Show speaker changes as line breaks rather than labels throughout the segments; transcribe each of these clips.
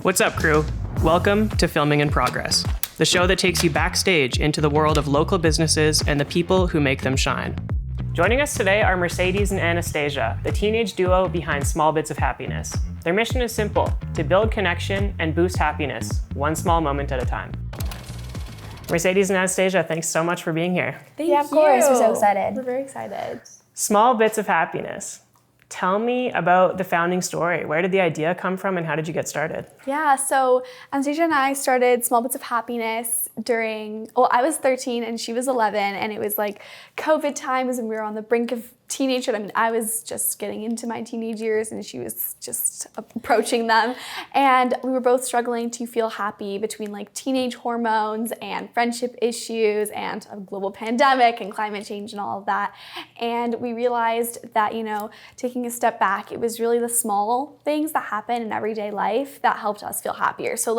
What's up, crew? Welcome to Filming in Progress, the show that takes you backstage into the world of local businesses and the people who make them shine. Joining us today are Mercedes and Anastasia, the teenage duo behind Small Bits of Happiness. Their mission is simple: to build connection and boost happiness, one small moment at a time. Mercedes and Anastasia, thanks so much for being here.
Thank you.
Of course, we're so excited.
We're very excited.
Small Bits of Happiness. Tell me about the founding story. Where did the idea come from and how did you get started?
Yeah, so Anastasia and I started Small Bits of Happiness I was 13 and she was 11, and it was like COVID times and we were on the brink of teenagehood. I mean, I was just getting into my teenage years and she was just approaching them. And we were both struggling to feel happy between like teenage hormones and friendship issues and a global pandemic and climate change and all of that. And we realized that, taking a step back, it was really the small things that happen in everyday life that helped us feel happier. So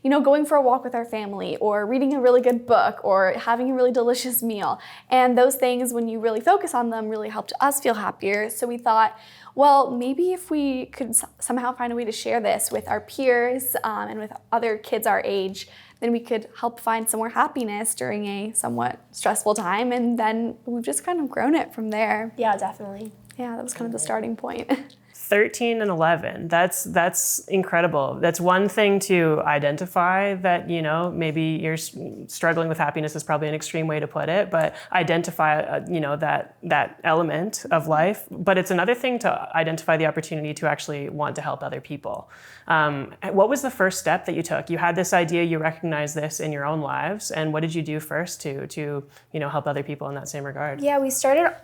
going for a walk with our family, or reading a really good book, or having a really delicious meal. And those things, when you really focus on them, really helped us feel happier. So we thought, well, maybe if we could somehow find a way to share this with our peers and with other kids our age, then we could help find some more happiness during a somewhat stressful time. And then we've just kind of grown it from there.
Yeah, definitely.
Yeah, that was kind of the starting point.
13 and 11, that's incredible. That's one thing to identify that, maybe you're struggling with happiness is probably an extreme way to put it, but identify, that element of life. But it's another thing to identify the opportunity to actually want to help other people. What was the first step that you took? You had this idea, you recognized this in your own lives, and what did you do first to help other people in that same regard?
Yeah, we started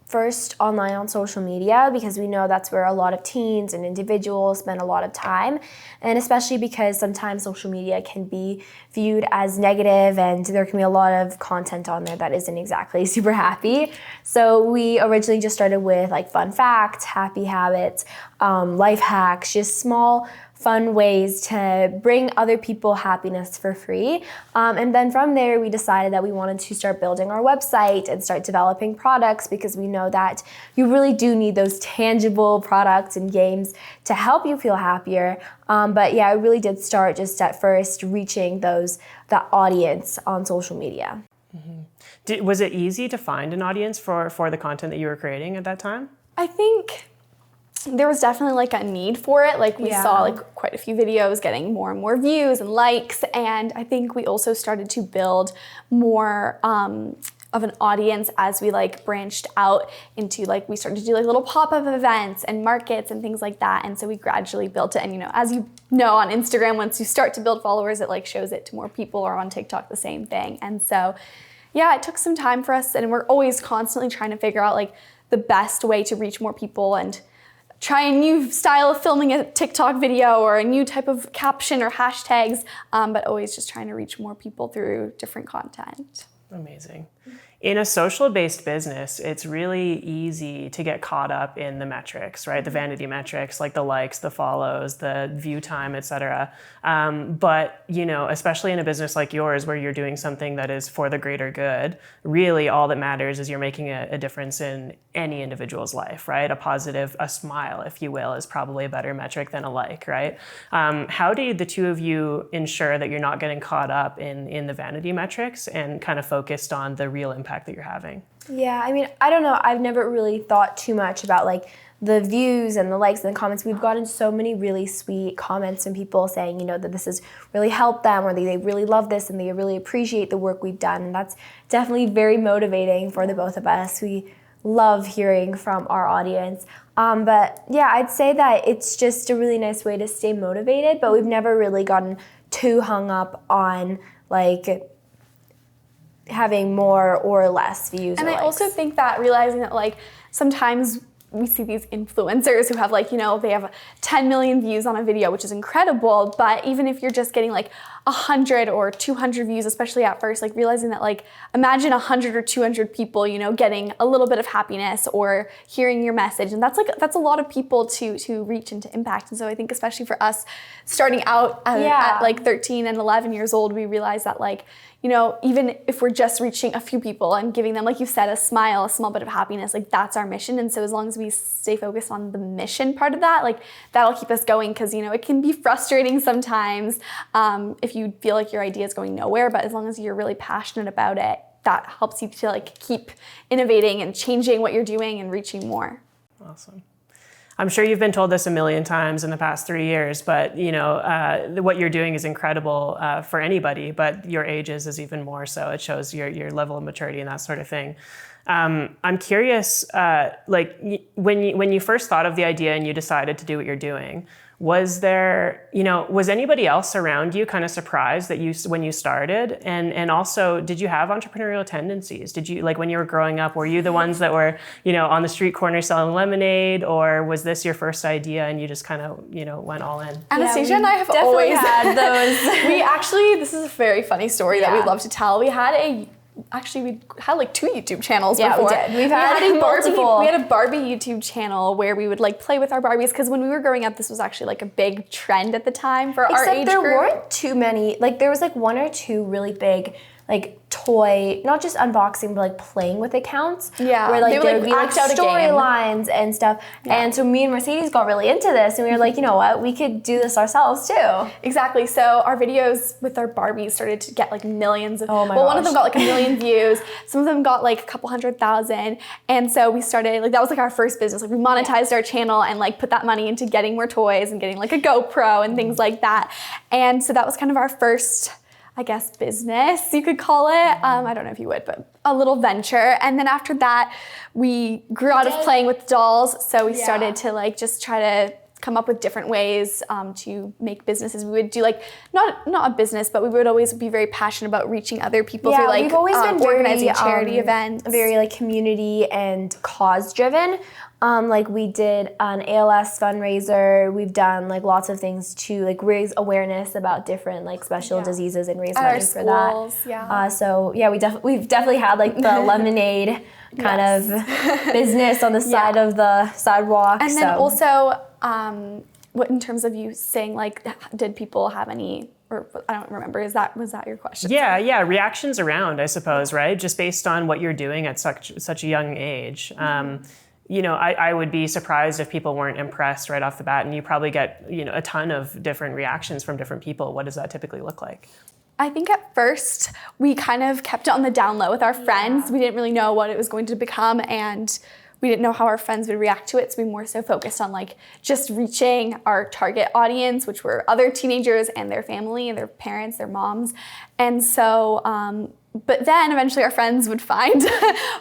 first online on social media because we know that's where a lot of teens and individuals spend a lot of time, and especially because sometimes social media can be viewed as negative and there can be a lot of content on there that isn't exactly super happy. So we originally just started with like fun facts, happy habits, life hacks, just small fun ways to bring other people happiness for free. And then from there, we decided that we wanted to start building our website and start developing products, because we know that you really do need those tangible products and games to help you feel happier. But yeah, it really did start just at first reaching that audience on social media.
Mm-hmm. Was it easy to find an audience for the content that you were creating at that time?
I think there was definitely like a need for it. We saw like quite a few videos getting more and more views and likes. And I think we also started to build more of an audience as we branched out into we started to do little pop-up events and markets and things like that. And so we gradually built it. And as you know, on Instagram, once you start to build followers, it shows it to more people, or on TikTok, the same thing. And so yeah, it took some time for us, and we're always constantly trying to figure out the best way to reach more people and try a new style of filming a TikTok video or a new type of caption or hashtags, but always just trying to reach more people through different content.
Amazing. In a social-based business, it's really easy to get caught up in the metrics, right? The vanity metrics, like the likes, the follows, the view time, et cetera. But, especially in a business like yours, where you're doing something that is for the greater good, really all that matters is you're making a difference in any individual's life, right? A smile, if you will, is probably a better metric than a like, right? How do the two of you ensure that you're not getting caught up in the vanity metrics and kind of focused on the real impact that you're having?
Yeah, I mean, I don't know. I've never really thought too much about the views and the likes and the comments. We've gotten so many really sweet comments from people saying, that this has really helped them, or they really love this and they really appreciate the work we've done. And that's definitely very motivating for the both of us. We love hearing from our audience. But yeah, I'd say that it's just a really nice way to stay motivated, but we've never really gotten too hung up on having more or less views.
And
or
I also think that realizing that sometimes we see these influencers who have they have 10 million views on a video, which is incredible. But even if you're just getting 100 or 200 views, especially at first, realizing that imagine 100 or 200 people, getting a little bit of happiness or hearing your message. And that's a lot of people to reach and to impact. And so I think especially for us starting out at 13 and 11 years old, we realized that even if we're just reaching a few people and giving them, like you said, a smile, a small bit of happiness, that's our mission. And so as long as as we stay focused on the mission part of that, like that'll keep us going, because it can be frustrating sometimes if you feel like your idea is going nowhere, but as long as you're really passionate about it, that helps you to like keep innovating and changing what you're doing and reaching more.
Awesome. I'm sure you've been told this a million times in the past 3 years, but what you're doing is incredible for anybody, but your age is even more so. It shows your level of maturity and that sort of thing. I'm curious, when you first thought of the idea and you decided to do what you're doing, was anybody else around you kind of surprised that when you started? And also, did you have entrepreneurial tendencies? Did you, like when you were growing up, were you the ones that were, on the street corner selling lemonade, or was this your first idea and you just kind of, went all in?
Anastasia and I have always had those. This is a very funny story that we love to tell. We had like 2 YouTube channels before.
We did. We had a
Barbie YouTube channel where we would like play with our Barbies, because when we were growing up, this was actually like a big trend at the time for our age group.
There weren't too many, like there was like 1 or 2 really big like toy, not just unboxing, but like playing with accounts.
Yeah.
Where like
they would,
there would be like
act out a game.
storylines and stuff. Yeah. And so me and Mercedes got really into this, and we were like, you know what, we could do this ourselves too.
Exactly. So our videos with our Barbies started to get like millions of,
one
of them got like 1 million views. Some of them got like a couple 100,000. And so we started, like that was like our first business. Like we monetized our channel and like put that money into getting more toys and getting like a GoPro and things like that. And so that was kind of our first, I guess, business, you could call it. I don't know if you would, but a little venture. And then after that, we grew out of playing with dolls. So we started to like just try to come up with different ways to make businesses. We would do like, not a business, but we would always be very passionate about reaching other people through like
we've always been
organizing charity events.
Very like community and cause driven. Like we did an ALS fundraiser. We've done like lots of things to like raise awareness about different like special diseases and raise money for that. We've definitely had like the lemonade kind of business on the side of the sidewalk.
And then also, what in terms of you saying like, did people have any? Or I don't remember. Was that your question?
Yeah. Reactions around, I suppose, right? Just based on what you're doing at such a young age. I would be surprised if people weren't impressed right off the bat, and you probably get, a ton of different reactions from different people. What does that typically look like?
I think at first we kind of kept it on the down low with our friends. We didn't really know what it was going to become, and we didn't know how our friends would react to it. So we more so focused on like just reaching our target audience, which were other teenagers and their family and their parents, their moms. And so, but then eventually our friends would find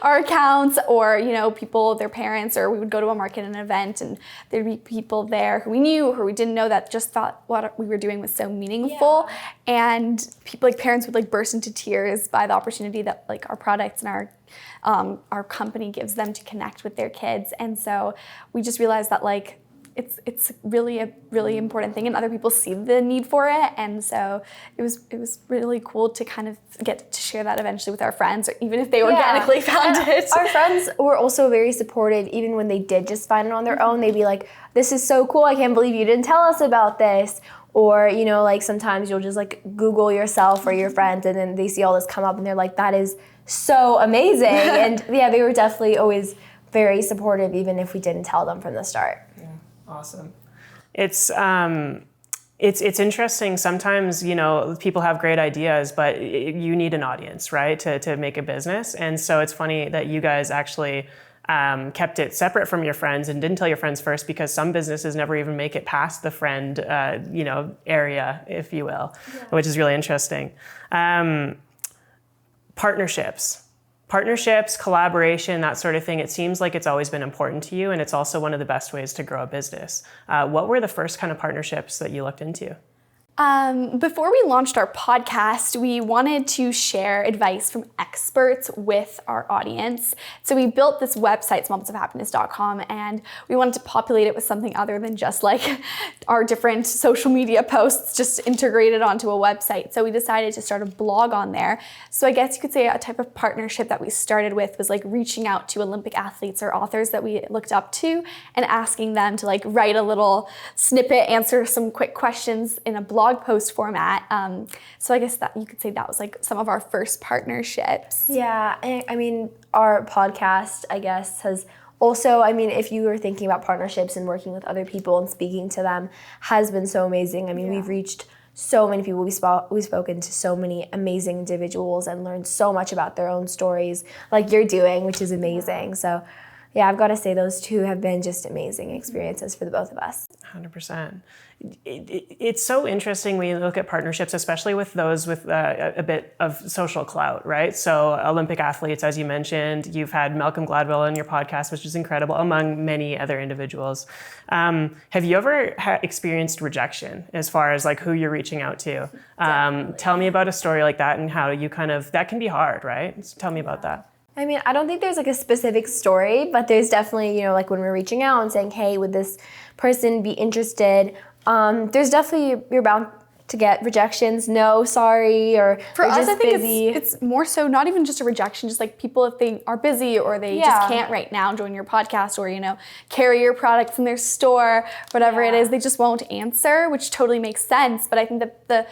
our accounts, or, people, their parents, or we would go to a market and an event and there'd be people there who we knew, who we didn't know, that just thought what we were doing was so meaningful. And people, like parents, would like burst into tears by the opportunity that like our products and our company gives them to connect with their kids. And so we just realized that like it's really a really important thing, and other people see the need for it. And so it was really cool to kind of get to share that eventually with our friends, or even if they organically found it.
Our friends were also very supportive. Even when they did just find it on their own, they'd be like, this is so cool, I can't believe you didn't tell us about this. Or, like sometimes you'll just like Google yourself or your friends, and then they see all this come up and they're like, that is so amazing. And they were definitely always very supportive, even if we didn't tell them from the start.
Awesome. It's interesting. Sometimes, people have great ideas, but you need an audience, right, to make a business. And so it's funny that you guys actually kept it separate from your friends and didn't tell your friends first, because some businesses never even make it past the friend, area, if you will, which is really interesting. Partnerships, collaboration, that sort of thing. It seems like it's always been important to you, and it's also one of the best ways to grow a business. What were the first kind of partnerships that you looked into?
Before we launched our podcast, we wanted to share advice from experts with our audience. So we built this website, smallbitsofhappiness.com, and we wanted to populate it with something other than just like our different social media posts just integrated onto a website. So we decided to start a blog on there. So I guess you could say a type of partnership that we started with was like reaching out to Olympic athletes or authors that we looked up to and asking them to like write a little snippet, answer some quick questions in a blog post format. So I guess that you could say that was like some of our first partnerships.
Yeah, I mean, our podcast, I guess, has also, I mean, if you are thinking about partnerships and working with other people and speaking to them has been so amazing. I mean, we've reached so many people. We've spoken to so many amazing individuals and learned so much about their own stories like you're doing, which is amazing. So yeah, I've got to say those two have been just amazing experiences for the both of us.
100%. It's so interesting when you look at partnerships, especially with those with a bit of social clout, right? So Olympic athletes, as you mentioned, you've had Malcolm Gladwell on your podcast, which is incredible, among many other individuals. Have you ever experienced rejection as far as like who you're reaching out to? Tell me about a story like that and how you that can be hard, right? So tell me about that.
I mean, I don't think there's like a specific story, but there's definitely, like when we're reaching out and saying, hey, would this person be interested? There's definitely, you're bound to get rejections, no, sorry, or
for us,
just
I think
busy.
it's more so not even just a rejection, just like people if they are busy or they just can't right now join your podcast or, carry your products in their store, whatever it is, they just won't answer, which totally makes sense. But I think that the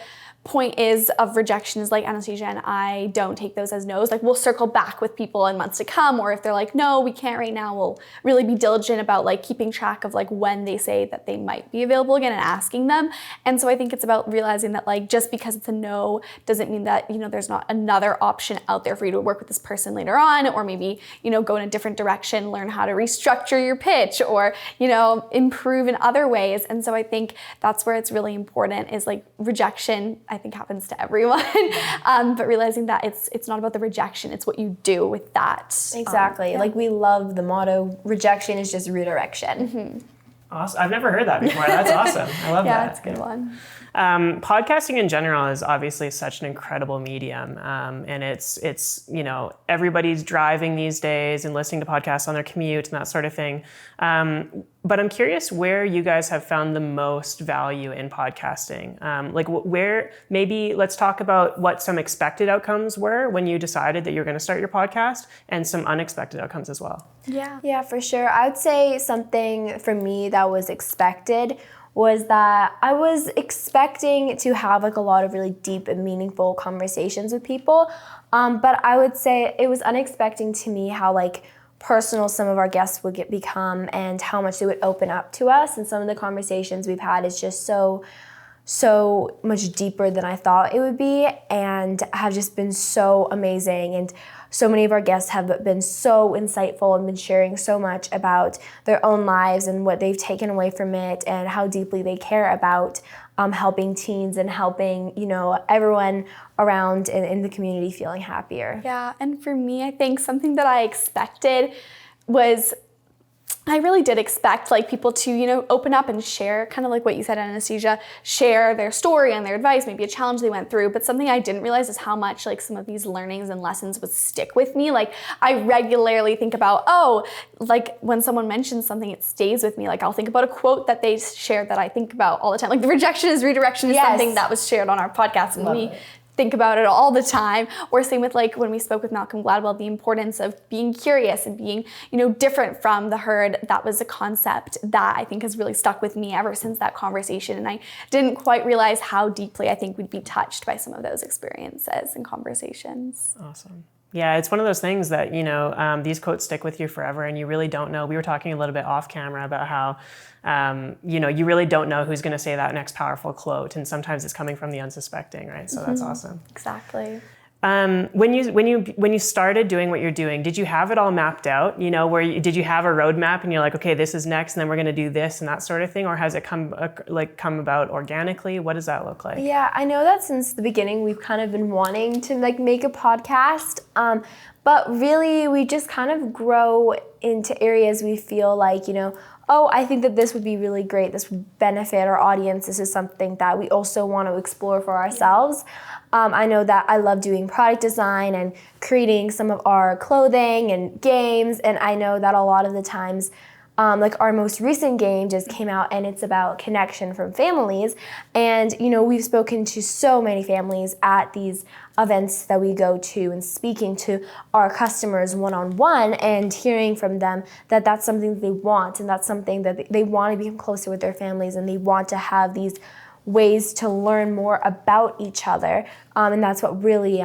point of rejection is like Anastasia and I don't take those as no's. Like we'll circle back with people in months to come, or if they're like, no, we can't right now, we'll really be diligent about like keeping track of like when they say that they might be available again and asking them. And so I think it's about realizing that like just because it's a no doesn't mean that, there's not another option out there for you to work with this person later on, or maybe, go in a different direction, learn how to restructure your pitch or, improve in other ways. And so I think that's where it's really important is like rejection, I think happens to everyone, but realizing that it's not about the rejection, it's what you do with that.
Exactly. Like we love the motto, rejection is just redirection.
Mm-hmm. Awesome. I've never heard that before. That's awesome. I love that.
Yeah, it's a good one.
Podcasting in general is obviously such an incredible medium, and it's everybody's driving these days and listening to podcasts on their commute and that sort of thing. But I'm curious where you guys have found the most value in podcasting. Where maybe let's talk about what some expected outcomes were when you decided that you were going to start your podcast, and some unexpected outcomes as well.
Yeah, for sure. I would say something for me that was expected was that I was expecting to have like a lot of really deep and meaningful conversations with people. But I would say it was unexpected to me how like personal some of our guests would become and how much they would open up to us. And some of the conversations we've had is just so much deeper than I thought it would be, and have just been so amazing. And so many of our guests have been so insightful and been sharing so much about their own lives and what they've taken away from it and how deeply they care about helping teens and helping, everyone around in the community feeling happier.
Yeah, and for me, I think something that I expected was I really did expect like people to, open up and share, kind of like what you said, Anastasia, share their story and their advice, maybe a challenge they went through. But something I didn't realize is how much like some of these learnings and lessons would stick with me. Like I regularly think about, like when someone mentions something, it stays with me. Like I'll think about a quote that they shared that I think about all the time. Like the rejection is redirection is something that was shared on our podcast, and we think about it all the time. Or same with like when we spoke with Malcolm Gladwell, the importance of being curious and being, different from the herd. That was a concept that I think has really stuck with me ever since that conversation. And I didn't quite realize how deeply I think we'd be touched by some of those experiences and conversations.
Awesome. Yeah, it's one of those things that, these quotes stick with you forever, and you really don't know. We were talking a little bit off camera about how, you really don't know who's going to say that next powerful quote, and sometimes it's coming from the unsuspecting, right? So that's awesome.
Exactly.
When you started doing what you're doing, did you have it all mapped out? Did you have a roadmap and you're like, okay, this is next, and then we're going to do this and that sort of thing, or has it come about organically? What does that look like?
Yeah, I know that since the beginning we've kind of been wanting to like make a podcast, but really we just kind of grow into areas we feel like, I think that this would be really great. This would benefit our audience. This is something that we also want to explore for ourselves. I know that I love doing product design and creating some of our clothing and games. And I know that a lot of the times, like our most recent game just came out and it's about connection from families. And, we've spoken to so many families at these events that we go to and speaking to our customers one-on-one and hearing from them that that's something that they want, and that's something that they want to become closer with their families, and they want to have these ways to learn more about each other. And that's what really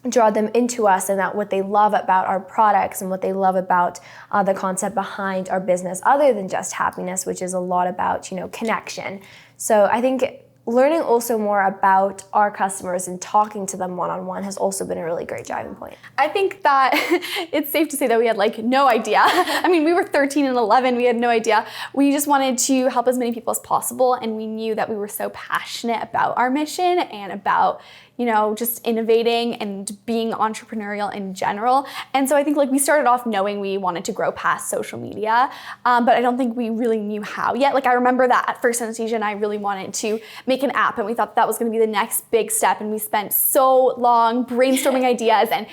draw them into us, and that what they love about our products and what they love about the concept behind our business, other than just happiness, which is a lot about, connection. So I think learning also more about our customers and talking to them one-on-one has also been a really great driving point.
I think that it's safe to say that we had no idea. I mean, we were 13 and 11, we had no idea. We just wanted to help as many people as possible, and we knew that we were so passionate about our mission and about just innovating and being entrepreneurial in general. And so I think we started off knowing we wanted to grow past social media, but I don't think we really knew how yet. I remember that at first Anastasia and I really wanted to make an app, and we thought that was gonna be the next big step, and we spent so long brainstorming ideas and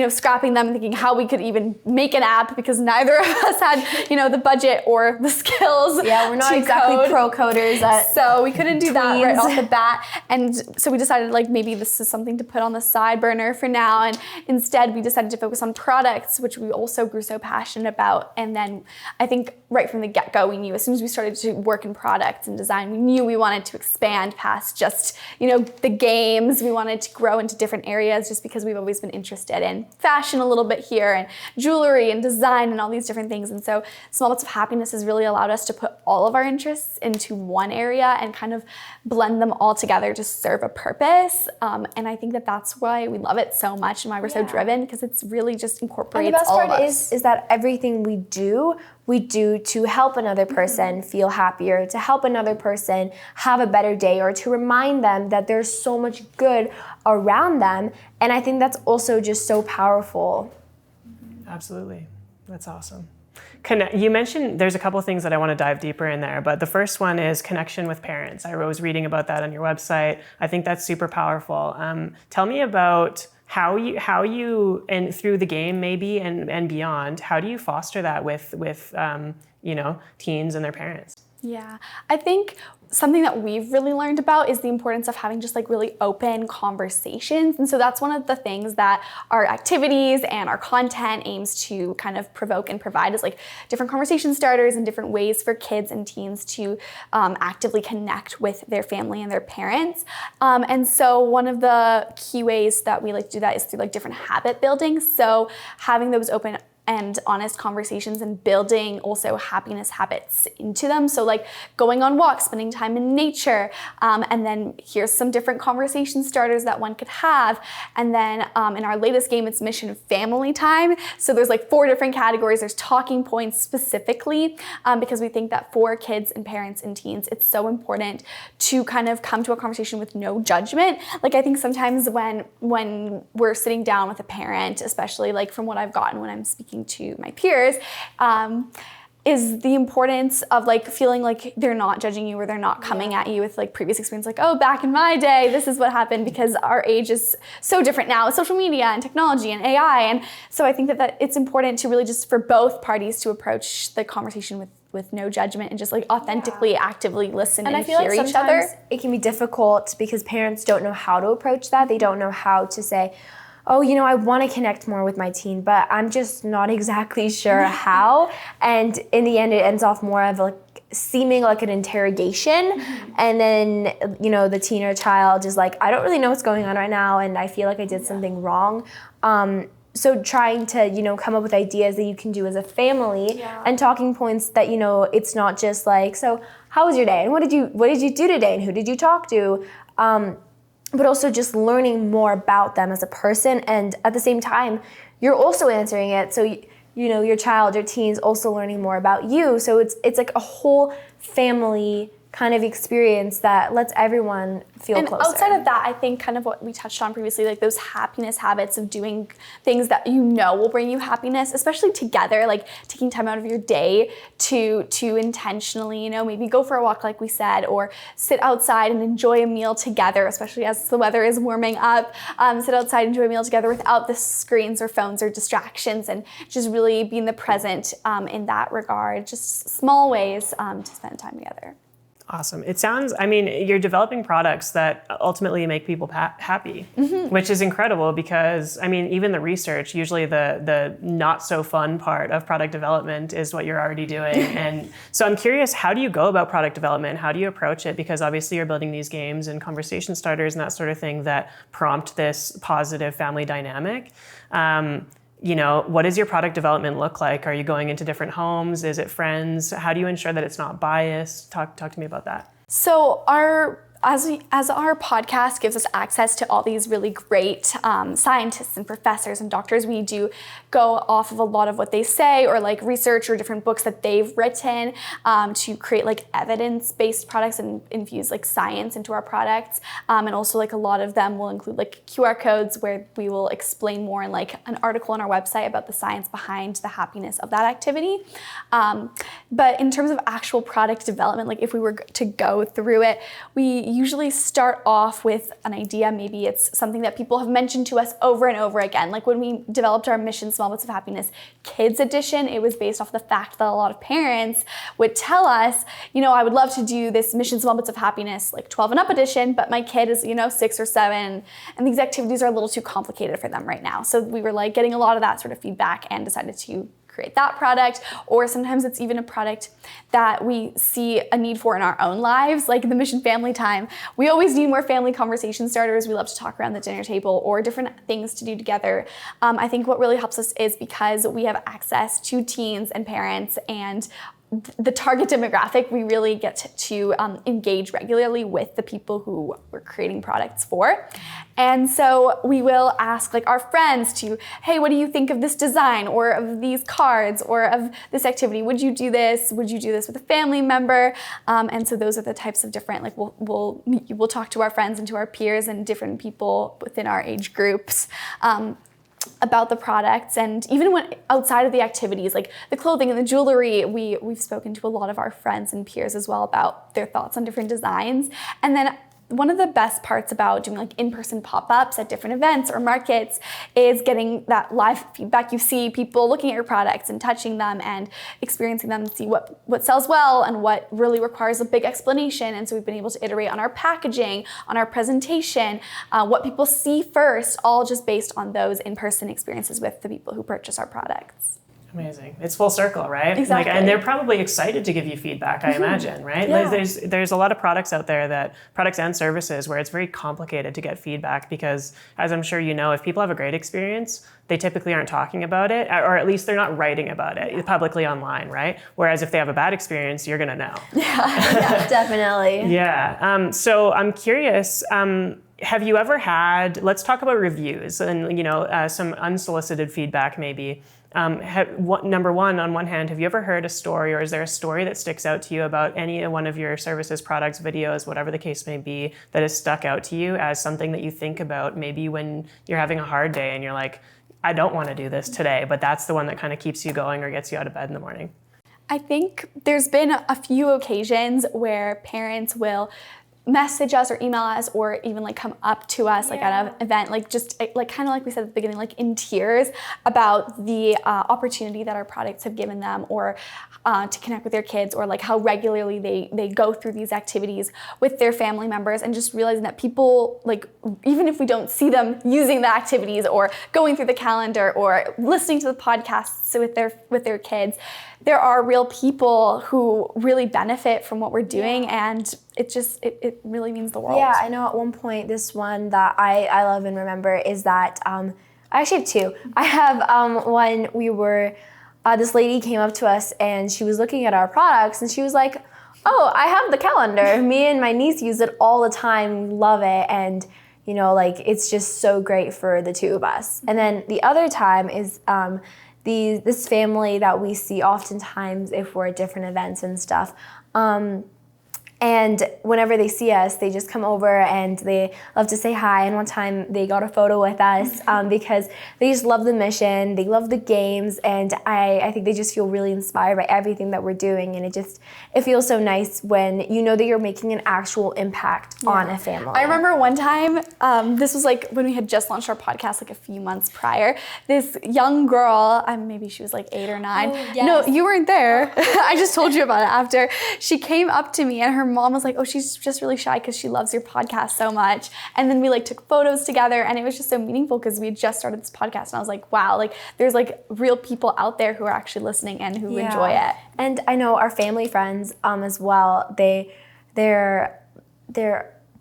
scrapping them and thinking how we could even make an app, because neither of us had the budget or the skills.
Yeah, we're not exactly
code.
Pro coders.
So we couldn't do that right
tweens.
off the bat. And so we decided maybe this is something to put on the side burner for now, and instead we decided to focus on products, which we also grew so passionate about. And then I think right from the get-go we knew, as soon as we started to work in products and design, we knew we wanted to expand past just the games. We wanted to grow into different areas, just because we've always been interested in fashion a little bit here, and jewelry and design and all these different things. And so Small Bits of Happiness has really allowed us to put all of our interests into one area and kind of blend them all together to serve a purpose. And I think that's why we love it so much and why we're so driven, because it's really just incorporates
and the best
all
part
of us.
is that everything we do to help another person feel happier, to help another person have a better day, or to remind them that there's so much good around them. And I think that's also just so powerful.
Absolutely. That's awesome. You mentioned there's a couple of things that I want to dive deeper in there, but the first one is connection with parents. I was reading about that on your website. I think that's super powerful. Tell me about how you and through the game maybe and beyond, how do you foster that with teens and their parents?
Yeah, I think something that we've really learned about is the importance of having just really open conversations. And so that's one of the things that our activities and our content aims to kind of provoke and provide, is different conversation starters and different ways for kids and teens to actively connect with their family and their parents. And so one of the key ways that we like to do that is through different habit building. So having those open and honest conversations and building also happiness habits into them. So going on walks, spending time in nature, and then here's some different conversation starters that one could have. And then in our latest game, it's mission family time. So there's 4 different categories. There's talking points specifically, because we think that for kids and parents and teens, it's so important to kind of come to a conversation with no judgment. I think sometimes when we're sitting down with a parent, especially from what I've gotten when I'm speaking to my peers, is the importance of feeling they're not judging you, or they're not coming at you with previous experience, oh, back in my day, this is what happened, because our age is so different now with social media and technology and AI. And so I think that it's important to really just for both parties to approach the conversation with no judgment and just authentically, actively listen and
I feel
hear each
sometimes
other.
It can be difficult because parents don't know how to approach that. They don't know how to say, oh, I want to connect more with my teen, but I'm just not exactly sure how. And in the end, it ends off more of seeming like an interrogation. And then, the teen or child is I don't really know what's going on right now, and I feel like I did something wrong. So trying to, come up with ideas that you can do as a family, and talking points that, it's not just so how was your day? And what did you do today? And who did you talk to? But also just learning more about them as a person. And at the same time, you're also answering it. So, your child, your teen's also learning more about you. So it's a whole family kind of experience that lets everyone feel
and
closer.
Outside of that, I think kind of what we touched on previously, those happiness habits of doing things that will bring you happiness, especially together, taking time out of your day to intentionally, maybe go for a walk like we said, or sit outside and enjoy a meal together, especially as the weather is warming up. Sit outside, enjoy a meal together without the screens or phones or distractions, and just really being the present in that regard. Just small ways to spend time together.
Awesome. It sounds, I mean, you're developing products that ultimately make people happy, which is incredible because, I mean, even the research, usually the not so fun part of product development is what you're already doing. And so I'm curious, how do you go about product development? How do you approach it? Because obviously you're building these games and conversation starters and that sort of thing that prompt this positive family dynamic. What does your product development look like? Are you going into different homes? Is it friends? How do you ensure that it's not biased? Talk to me about that.
So as our podcast gives us access to all these really great scientists and professors and doctors, we do go off of a lot of what they say or like research or different books that they've written to create like evidence-based products and infuse like science into our products. And also like a lot of them will include like QR codes where we will explain more in like an article on our website about the science behind the happiness of that activity. But in terms of actual product development, like if we were to go through it, we usually start off with an idea. Maybe it's something that people have mentioned to us over and over again. Like when we developed our Mission Small Bits of Happiness Kids Edition, it was based off the fact that a lot of parents would tell us, I would love to do this Mission Small Bits of Happiness like 12 and up edition, but my kid is, 6 or 7, and these activities are a little too complicated for them right now. So we were like getting a lot of that sort of feedback and decided to create that product, or sometimes it's even a product that we see a need for in our own lives, like the Mission Family Time. We always need more family conversation starters. We love to talk around the dinner table or different things to do together. I think what really helps us is because we have access to teens and parents and the target demographic, we really get to engage regularly with the people who we're creating products for. And so we will ask like our friends to, hey, what do you think of this design or of these cards or of this activity? Would you do this? Would you do this with a family member? And so those are the types of different, like we'll talk to our friends and to our peers and different people within our age groups about the products. And even when outside of the activities, like the clothing and the jewelry, we've spoken to a lot of our friends and peers as well about their thoughts on different designs. And then one of the best parts about doing like in-person pop-ups at different events or markets is getting that live feedback. You see people looking at your products and touching them and experiencing them and see what sells well and what really requires a big explanation. And so we've been able to iterate on our packaging, on our presentation, what people see first, all just based on those in-person experiences with the people who purchase our products.
Amazing. It's full circle, right?
Exactly.
And they're probably excited to give you feedback, I imagine, right?
Yeah.
Like there's a lot of products out there products and services where it's very complicated to get feedback because, as I'm sure you know, if people have a great experience, they typically aren't talking about it, or at least they're not writing about it publicly online, right? Whereas if they have a bad experience, you're gonna know.
Yeah, definitely.
Yeah. So I'm curious, have you ever had, let's talk about reviews and some unsolicited feedback maybe. Number one, on one hand, have you ever heard a story, or is there a story that sticks out to you about any one of your services, products, videos, whatever the case may be, that has stuck out to you as something that you think about maybe when you're having a hard day and you're like, I don't want to do this today, but that's the one that kind of keeps you going or gets you out of bed in the morning?
I think there's been a few occasions where parents will message us or email us or even like come up to us like at an event, like just like kind of like we said at the beginning, like in tears about the opportunity that our products have given them or to connect with their kids, or like how regularly they go through these activities with their family members, and just realizing that people, like even if we don't see them using the activities or going through the calendar or listening to the podcasts with their kids, there are real people who really benefit from what we're doing, and it really means the world.
Yeah, I know at one point, this one that I love and remember is that, I actually have two. I have one, we were, this lady came up to us and she was looking at our products and she was like, oh, I have the calendar. Me and my niece use it all the time, love it, and it's just so great for the two of us. And then the other time is this family that we see oftentimes if we're at different events and stuff. And whenever they see us, they just come over and they love to say hi. And one time they got a photo with us because they just love the mission, they love the games, and I think they just feel really inspired by everything that we're doing. And it feels so nice when you know that you're making an actual impact on a family.
I remember one time, this was like when we had just launched our podcast like a few months prior, this young girl, maybe she was like 8 or 9.
Oh, yes.
No, you weren't there. I just told you about it after. She came up to me and her her mom was like, oh, she's just really shy because she loves your podcast so much. And then we like took photos together, and it was just so meaningful because we had just started this podcast, and I was like, wow, like there's like real people out there who are actually listening and who enjoy it.
And I know our family friends as well, their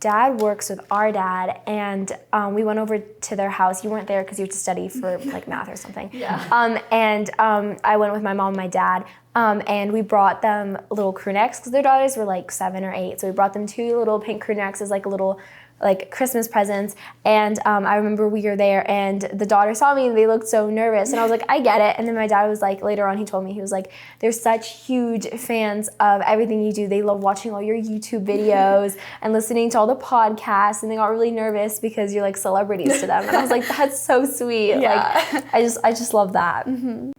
dad works with our dad, and we went over to their house. You weren't there because you had to study for like math or something. I went with my mom and my dad, and we brought them little crew necks because their daughters were like 7 or 8. So we brought them 2 little pink crew necks as like a little like Christmas presents. And I remember we were there, and the daughter saw me and they looked so nervous, and I was like, I get it. And then my dad was like, later on he told me, he was like, they're such huge fans of everything you do. They love watching all your YouTube videos and listening to all the podcasts, and they got really nervous because you're like celebrities to them. And I was like, that's so sweet. Like I just love that.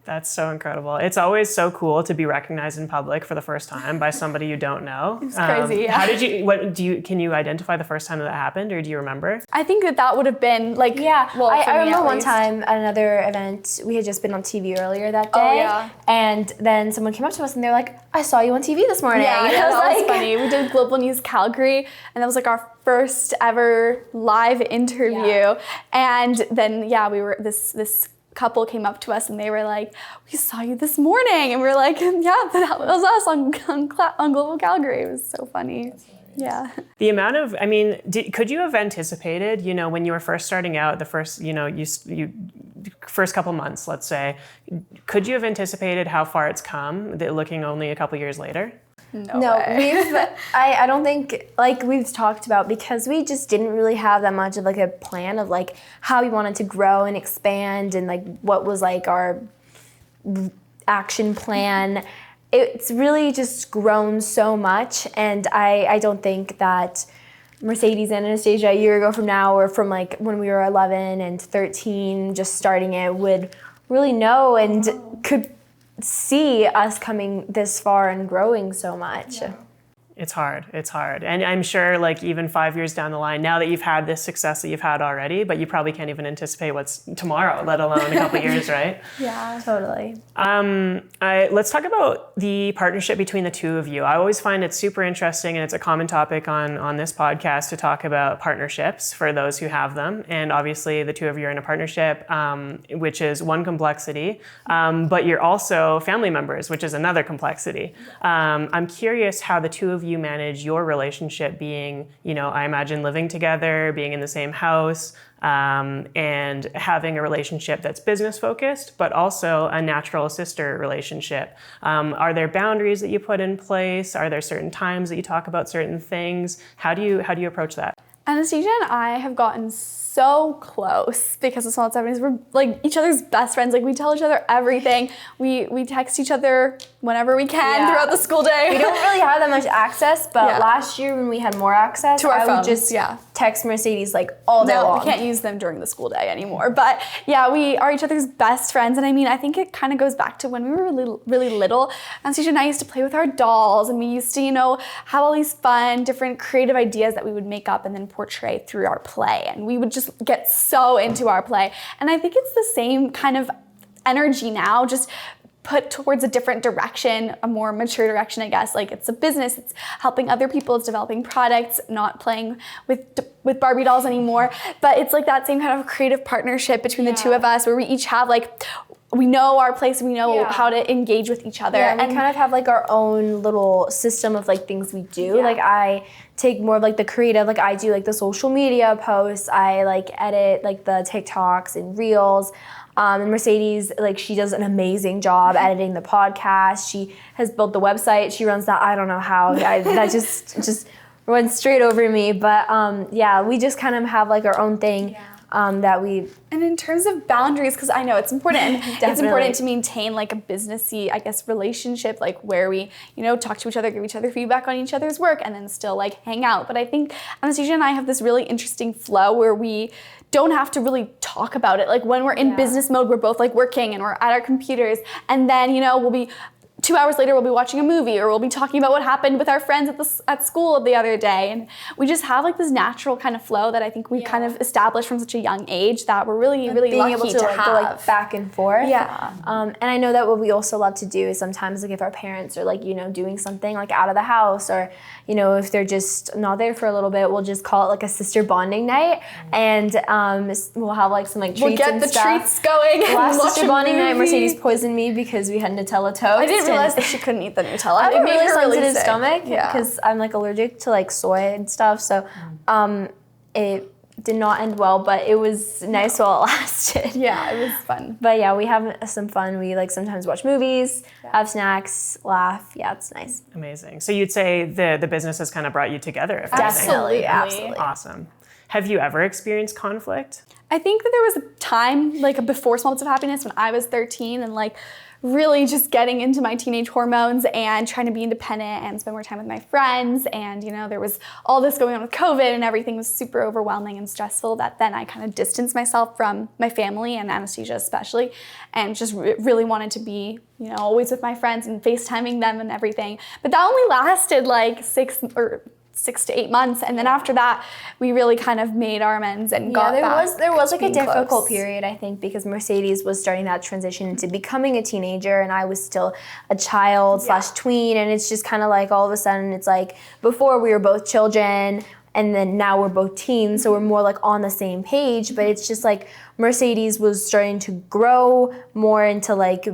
That's so incredible. It's always so cool to be recognized in public for the first time by somebody you don't know.
It's crazy.
How did you, can you identify the first time that happened, or do you remember?
I think that would have been like, well,
I remember one time at another event, we had just been on TV earlier that day, and then someone came up to us and they're like, I saw you on TV this morning.
Yeah, that was funny. We did Global News Calgary, and that was like our first ever live interview. And then we were this couple came up to us and they were like, we saw you this morning, and we were like, yeah, that was us on Global Calgary. It was so funny. Yeah.
The amount of, I mean, could you have anticipated, when you were first starting out, the first, you first couple months, let's say, could you have anticipated how far it's come, looking only a couple years later?
No, I don't think, like we've talked about, because we just didn't really have that much of like a plan of like how we wanted to grow and expand, and like what was like our action plan. It's really just grown so much, and I don't think that Mercedes and Anastasia a year ago from now, or from like when we were 11 and 13 just starting it, would really know and could see us coming this far and growing so much.
It's hard. And I'm sure like even 5 years down the line, now that you've had this success that you've had already, but you probably can't even anticipate what's tomorrow, let alone a couple years, right?
Yeah, totally.
Let's talk about the partnership between the two of you. I always find it super interesting, and it's a common topic on this podcast to talk about partnerships for those who have them. And obviously the two of you are in a partnership, which is one complexity, but you're also family members, which is another complexity. I'm curious how the two of you manage your relationship, being, I imagine living together, being in the same house, and having a relationship that's business focused, but also a natural sister relationship. Are there boundaries that you put in place? Are there certain times that you talk about certain things? How do you approach that?
Anastasia and I have gotten so close because of Small 70s. We're like each other's best friends. Like we tell each other everything. We text each other whenever we can throughout the school day.
We don't really have that much access, but last year when we had more access,
to our
I
phones,
would just text Mercedes like all day long.
We can't use them during the school day anymore. But yeah, we are each other's best friends. And I mean, I think it kind of goes back to when we were really little. Anastasia and I used to play with our dolls, and we used to, have all these fun, different creative ideas that we would make up and then portray through our play. And we would just get so into our play. And I think it's the same kind of energy now, just put towards a different direction, a more mature direction, I guess. Like it's a business, it's helping other people, it's developing products, not playing with Barbie dolls anymore. But it's like that same kind of creative partnership between the two of us, where we each have like, we know our place, we know how to engage with each other.
And we kind of have like our own little system of like things we do. Like I take more of like the creative, like I do like the social media posts, I like edit like the TikToks and Reels. And Mercedes, like she does an amazing job editing the podcast. She has built the website. She runs that. I don't know how. That just went straight over me. But we just kind of have like our own thing that we.
And in terms of boundaries, because I know it's important. It's important to maintain like a businessy, I guess, relationship, like where we, talk to each other, give each other feedback on each other's work, and then still like hang out. But I think Anastasia and I have this really interesting flow where we don't have to really talk about it. Like when we're in business mode, we're both like working and we're at our computers, and then, we'll be 2 hours later, we'll be watching a movie, or we'll be talking about what happened with our friends at school the other day. And we just have like this natural kind of flow that I think we kind of established from such a young age that we're really, really
being
lucky
able to like,
have.
go like back and forth.
Yeah.
And I know that what we also love to do is sometimes like if our parents are like, doing something like out of the house, or, if they're just not there for a little bit, we'll just call it like a sister bonding night. And we'll have like some like treats
We'll get
and
the
stuff.
treats going.
Last
watch
sister
a
bonding night,
movie.
Mercedes poisoned me because we had Nutella toast.
I didn't realize that she couldn't eat the Nutella.
I have
It
a
made
really
her
sensitive
sick.
stomach
Yeah.
because I'm like allergic to like soy and stuff. So it did not end well, but it was nice while it lasted.
Yeah, it was fun.
But yeah, we have some fun. We like sometimes watch movies, have snacks, laugh. Yeah, it's nice.
Amazing. So you'd say the business has kind of brought you together, if anything.
Absolutely.
Absolutely.
Awesome. Have you ever experienced conflict?
I think that there was a time, like before Small Bits of Happiness, when I was 13 and like really just getting into my teenage hormones and trying to be independent and spend more time with my friends. And, there was all this going on with COVID and everything was super overwhelming and stressful, that then I kind of distanced myself from my family and Anastasia especially, and just really wanted to be, always with my friends and FaceTiming them and everything. But that only lasted like 6 to 8 months, and then after that we really kind of made our amends and got back.
There was like a
being
difficult
close.
period, I think, because Mercedes was starting that transition into becoming a teenager, and I was still a child / tween, and it's just kind of like all of a sudden it's like before we were both children, and then now we're both teens, so we're more like on the same page. But it's just like Mercedes was starting to grow more into like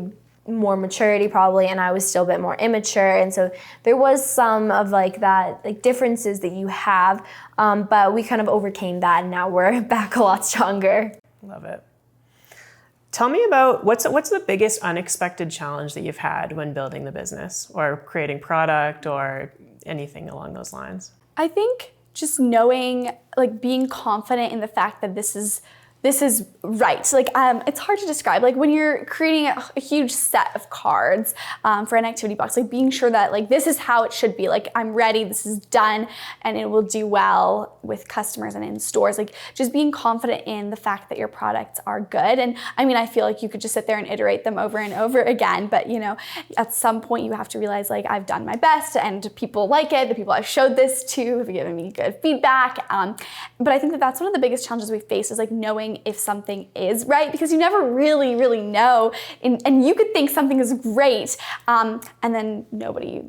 more maturity probably, and I was still a bit more immature, and so there was some of like that like differences that you have, but we kind of overcame that, and now we're back a lot stronger.
Love it. Tell me about what's the biggest unexpected challenge that you've had when building the business or creating product or anything along those lines?
I think just knowing, like being confident in the fact that this is right. Like, it's hard to describe. Like when you're creating a huge set of cards for an activity box, like being sure that like this is how it should be. Like I'm ready, this is done, and it will do well with customers and in stores. Like just being confident in the fact that your products are good. And I mean, I feel like you could just sit there and iterate them over and over again, but at some point you have to realize like I've done my best and people like it. The people I've showed this to have given me good feedback. But I think that that's one of the biggest challenges we face, is like knowing if something is right, because you never really know, and you could think something is great, and then nobody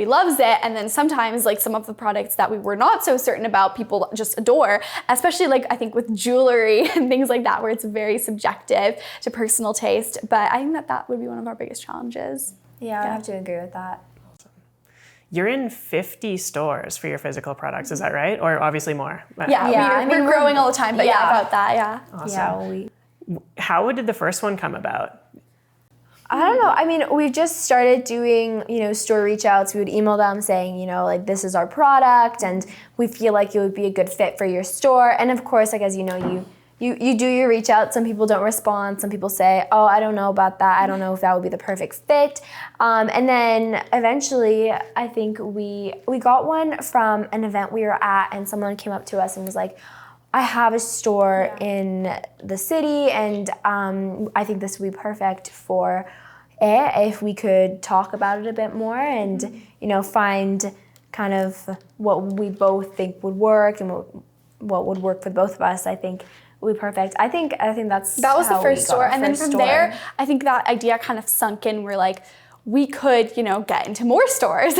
loves it, and then sometimes like some of the products that we were not so certain about, people just adore, especially like I think with jewelry and things like that, where it's very subjective to personal taste. But I think that would be one of our biggest challenges.
Yeah, I have to agree with that.
You're in 50 stores for your physical products, is that right? Or obviously more?
Yeah, we're growing all the time, but about that, yeah.
Awesome. How did the first one come about?
I don't know. I mean, we just started doing, store reach outs. We would email them saying, like this is our product and we feel like it would be a good fit for your store. And of course, like as you do your reach out. Some people don't respond. Some people say, oh, I don't know about that. I don't know if that would be the perfect fit. And then eventually, I think we got one from an event we were at, and someone came up to us and was like, I have a store in the city, and I think this would be perfect for it if we could talk about it a bit more and, find kind of what we both think would work and what would work for both of us. I think would be perfect. I think that was
the first store, and then from there, I think that idea kind of sunk in. We're like, we could, get into more stores,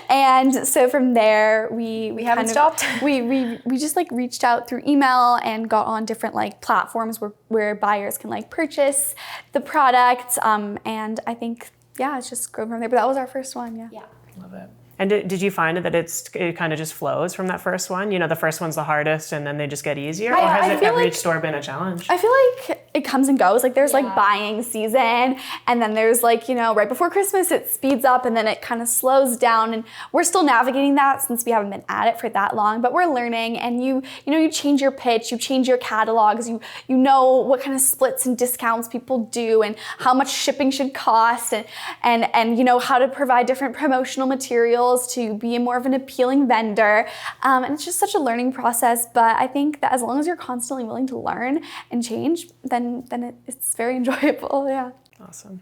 and so from there, we
haven't stopped.
We just like reached out through email and got on different like platforms where buyers can like purchase the product, and I think it's just grown from there. But that was our first one, yeah.
Love it. And did you find that it kind of just flows from that first one? The first one's the hardest and then they just get easier? Or has each store been a challenge?
I feel like it comes and goes. Like there's like buying season, and then there's like, right before Christmas it speeds up and then it kind of slows down, and we're still navigating that since we haven't been at it for that long, but we're learning. And you change your pitch, you change your catalogs, you know what kind of splits and discounts people do and how much shipping should cost, and you know how to provide different promotional materials to be more of an appealing vendor. And it's just such a learning process, but I think that as long as you're constantly willing to learn and change, then it's very enjoyable, yeah.
Awesome.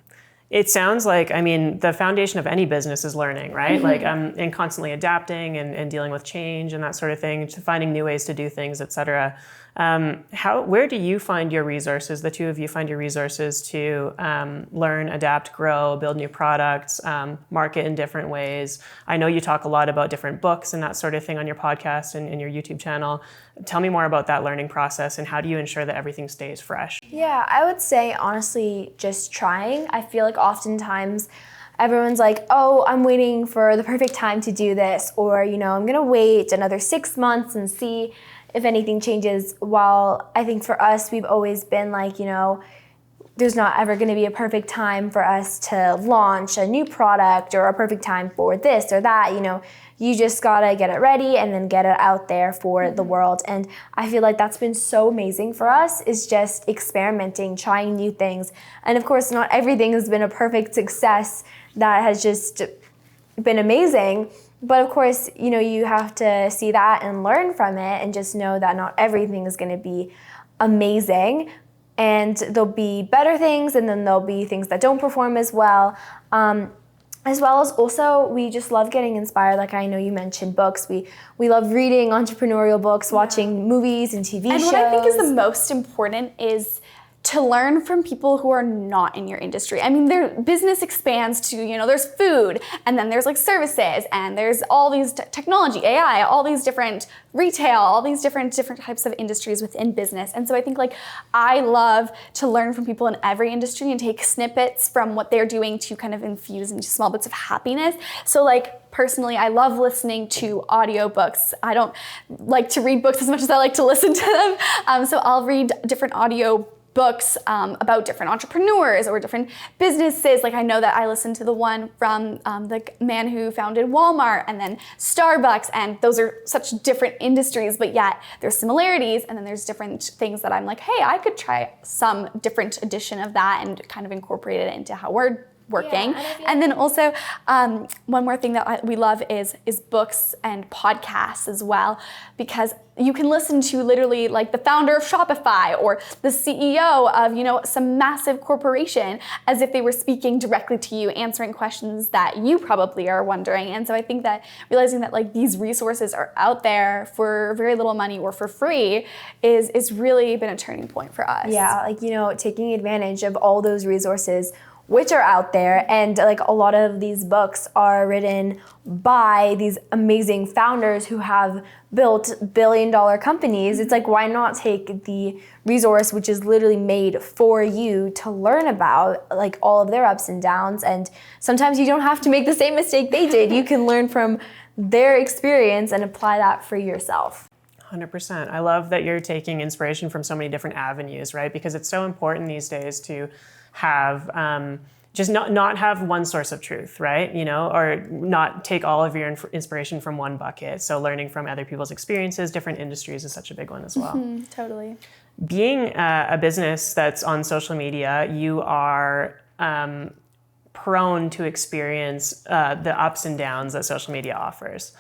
It sounds like, I mean, the foundation of any business is learning, right? Like, and constantly adapting and dealing with change and that sort of thing, to finding new ways to do things, et cetera. Where do you find your resources, the two of you find your resources to learn, adapt, grow, build new products, market in different ways? I know you talk a lot about different books and that sort of thing on your podcast and in your YouTube channel. Tell me more about that learning process, and how do you ensure that everything stays fresh?
Yeah, I would say honestly just trying. I feel like oftentimes everyone's like, oh, I'm waiting for the perfect time to do this, or, I'm gonna wait another 6 months and see if anything changes. While I think for us, we've always been like, there's not ever gonna be a perfect time for us to launch a new product, or a perfect time for this or that. You just gotta get it ready and then get it out there for the world. And I feel like that's been so amazing for us, is just experimenting, trying new things. And of course, not everything has been a perfect success that has just been amazing. But of course, you have to see that and learn from it, and just know that not everything is gonna be amazing. And there'll be better things, and then there'll be things that don't perform as well. As well as also, we just love getting inspired. Like I know you mentioned books. We love reading entrepreneurial books, watching movies and TV shows.
And what I think is the most important is to learn from people who are not in your industry. I mean, their business expands to, there's food, and then there's like services, and there's all these technology, AI, all these different retail, all these different types of industries within business. And so I think I love to learn from people in every industry and take snippets from what they're doing to kind of infuse into small bits of happiness. So personally, I love listening to audiobooks. I don't like to read books as much as I like to listen to them. So I'll read different audio books about different entrepreneurs or different businesses. I know that I listened to the one from the man who founded Walmart and then Starbucks, and those are such different industries, but yet there's similarities, and then there's different things that I'm like, hey, I could try some different edition of that and kind of incorporate it into how we're working. Yeah, and then also one more thing that we love is books and podcasts as well, because you can listen to literally the founder of Shopify or the CEO of some massive corporation as if they were speaking directly to you, answering questions that you probably are wondering. And so I think that realizing that these resources are out there for very little money or for free is really been a turning point for us.
Yeah, taking advantage of all those resources which are out there, and a lot of these books are written by these amazing founders who have built billion-dollar companies. It's why not take the resource which is literally made for you to learn about all of their ups and downs, and sometimes you don't have to make the same mistake they did. You can learn from their experience and apply that for yourself.
100%. I love that you're taking inspiration from so many different avenues, right? Because it's so important these days to have just not have one source of truth, right? Or not take all of your inspiration from one bucket. So learning from other people's experiences, different industries is such a big one as well.
Mm-hmm, totally.
Being a business that's on social media, you are prone to experience the ups and downs that social media offers.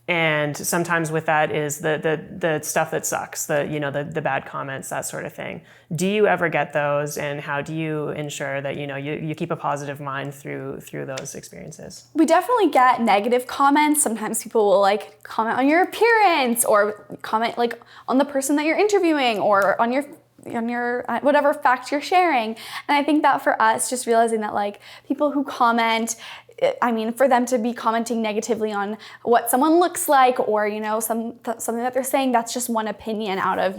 And sometimes with that is the stuff that sucks, the bad comments, that sort of thing. Do you ever get those, and how do you ensure that you keep a positive mind through those experiences?
We definitely get negative comments. Sometimes people will comment on your appearance, or comment on the person that you're interviewing, or on your whatever fact you're sharing. And I think that for us, just realizing that people who comment, for them to be commenting negatively on what someone looks like, or something that they're saying, that's just one opinion out of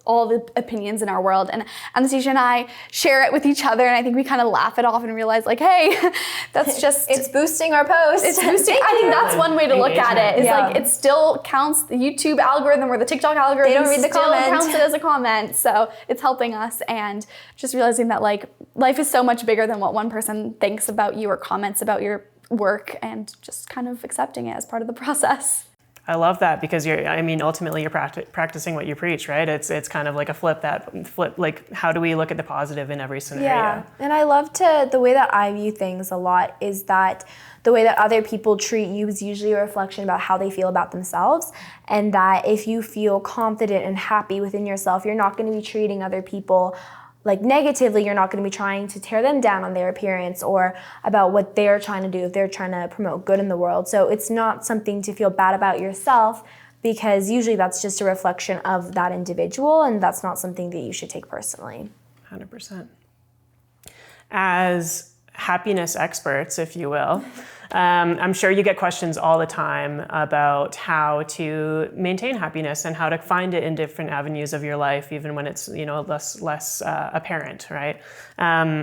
all the opinions in our world. And Anastasia and I share it with each other, and I think we kind of laugh it off and realize hey, that's just
it's boosting our post.
It's boosting. I think that's one way to look at it. Is it still counts the YouTube algorithm or the TikTok algorithm.
They don't read the comment.
Counts it as a comment, so it's helping us. And just realizing that life is so much bigger than what one person thinks about you or comments about your work, and just kind of accepting it as part of the process.
I love that, because ultimately you're practicing what you preach, right? It's kind of like a flip, how do we look at the positive in every scenario?
Yeah, and I love the way that I view things a lot is that the way that other people treat you is usually a reflection about how they feel about themselves, and that if you feel confident and happy within yourself, you're not going to be treating other people like negatively, you're not going to be trying to tear them down on their appearance or about what they're trying to do if they're trying to promote good in the world. So it's not something to feel bad about yourself, because usually that's just a reflection of that individual, and that's not something that you should take personally.
100%. As happiness experts, if you will, I'm sure you get questions all the time about how to maintain happiness and how to find it in different avenues of your life, even when it's, less apparent, right?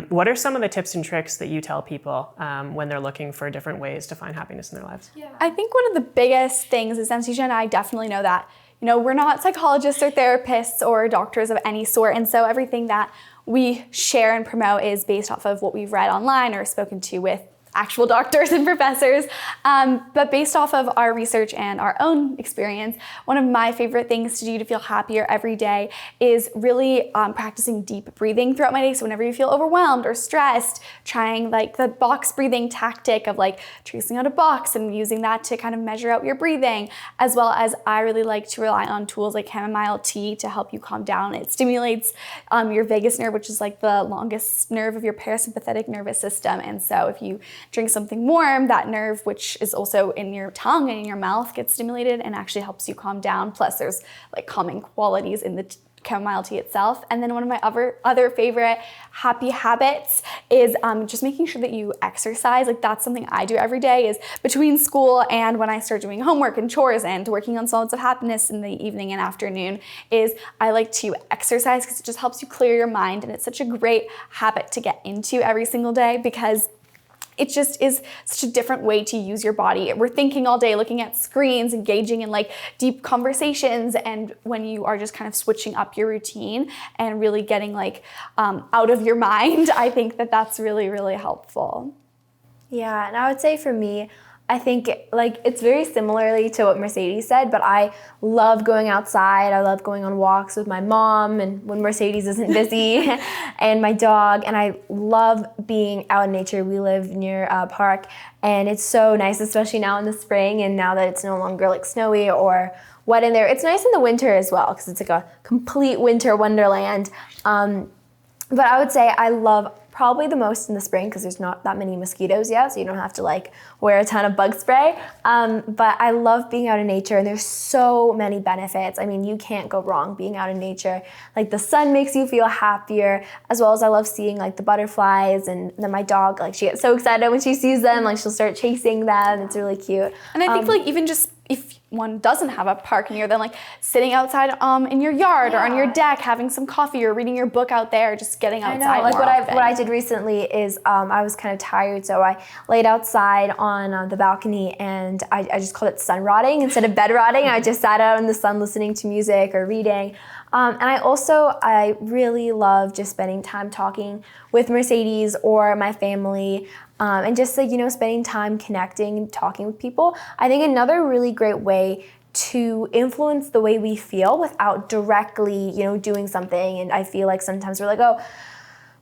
What are some of the tips and tricks that you tell people when they're looking for different ways to find happiness in their lives?
Yeah. I think one of the biggest things is Anastasia and I definitely know that, we're not psychologists or therapists or doctors of any sort. And so everything that we share and promote is based off of what we've read online or spoken to with actual doctors and professors. But based off of our research and our own experience, one of my favorite things to do to feel happier every day is really practicing deep breathing throughout my day. So whenever you feel overwhelmed or stressed, trying like the box breathing tactic of like tracing out a box and using that to kind of measure out your breathing, as well as I really like to rely on tools like chamomile tea to help you calm down. It stimulates your vagus nerve, which is like the longest nerve of your parasympathetic nervous system. And so if you drink something warm, that nerve, which is also in your tongue and in your mouth, gets stimulated and actually helps you calm down. Plus there's like calming qualities in the chamomile tea itself. And then one of my other favorite happy habits is just making sure that you exercise. Like that's something I do every day, is between school and when I start doing homework and chores and working on Solids of Happiness in the evening and afternoon, is I like to exercise because it just helps you clear your mind. And it's such a great habit to get into every single day, because it just is such a different way to use your body. We're thinking all day, looking at screens, engaging in like deep conversations. And when you are just kind of switching up your routine and really getting like out of your mind, I think that that's really, really helpful.
Yeah, and I would say for me, I think like it's very similarly to what Mercedes said, but I love going outside. I love going on walks with my mom and when Mercedes isn't busy and my dog, and I love being out in nature. We live near a park and it's so nice, especially now in the spring and now that it's no longer like snowy or wet in there. It's nice in the winter as well because it's like a complete winter wonderland. But I would say I love probably the most in the spring because there's not that many mosquitoes yet, so you don't have to like wear a ton of bug spray. But I love being out in nature, and there's so many benefits. I mean, you can't go wrong being out in nature. Like the sun makes you feel happier, as well as I love seeing like the butterflies, and then my dog, like she gets so excited when she sees them, like she'll start chasing them. It's really cute.
And I think like even just if one doesn't have a park near them, like sitting outside in your yard or on your deck, having some coffee or reading your book out there, just getting outside. I know, like what I did recently is I was kind of tired, so I laid outside on the balcony and I just called it sun rotting instead of bed rotting. I just sat out in the sun listening to music or reading. And I really love just spending time talking with Mercedes or my family, and just like, spending time connecting and talking with people. I think another really great way to influence the way we feel without directly, doing something. And I feel like sometimes we're like, oh,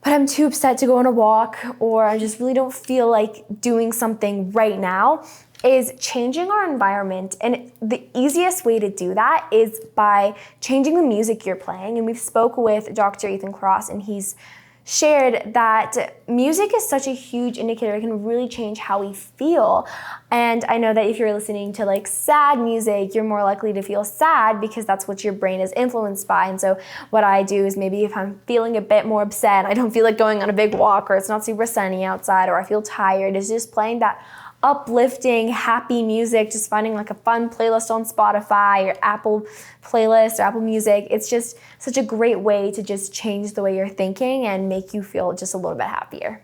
but I'm too upset to go on a walk, or I just really don't feel like doing something right now, is changing our environment. And the easiest way to do that is by changing the music you're playing. And we've spoke with Dr. Ethan Cross, and he's shared that music is such a huge indicator. It can really change how we feel. And I know that if you're listening to like sad music, you're more likely to feel sad because that's what your brain is influenced by. And so what I do is maybe if I'm feeling a bit more upset, I don't feel like going on a big walk, or it's not super sunny outside, or I feel tired, is just playing that uplifting, happy music, just finding like a fun playlist on Spotify or Apple playlist or Apple Music. It's just such a great way to just change the way you're thinking and make you feel just a little bit happier.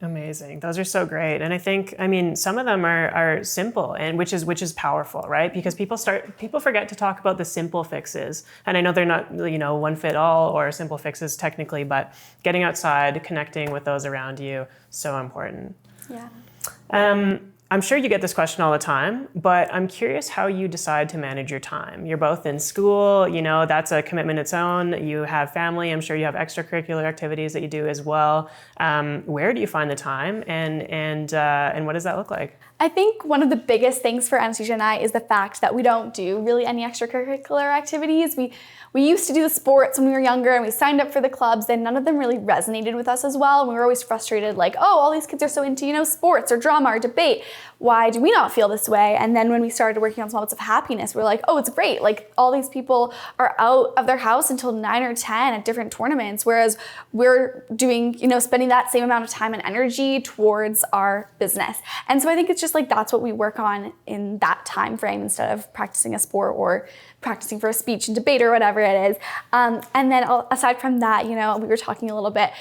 Amazing. Those are so great. And I think, some of them are simple, and which is powerful, right? Because people forget to talk about the simple fixes. And I know they're not, one fit all or simple fixes technically, but getting outside, connecting with those around you, so important.
Yeah.
I'm sure you get this question all the time, but I'm curious how you decide to manage your time. You're both in school, that's a commitment its own. You have family. I'm sure you have extracurricular activities that you do as well. Where do you find the time, and what does that look like?
I think one of the biggest things for Anastasia and I is the fact that we don't do really any extracurricular activities. We used to do the sports when we were younger, and we signed up for the clubs, and none of them really resonated with us as well. And we were always frustrated, like, oh, all these kids are so into, sports or drama or debate. Why do we not feel this way? And then when we started working on Small Bits of Happiness, we were like, oh, it's great. Like, all these people are out of their house until 9 or 10 at different tournaments, whereas we're doing, spending that same amount of time and energy towards our business. And so I think it's just like that's what we work on in that time frame instead of practicing a sport or practicing for a speech and debate or whatever it is. And then aside from that, we were talking a little bit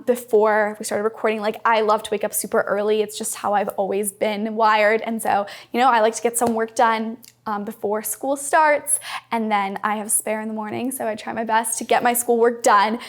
before we started recording, like I love to wake up super early. It's just how I've always been wired. And so, I like to get some work done before school starts, and then I have spare in the morning, so I try my best to get my schoolwork done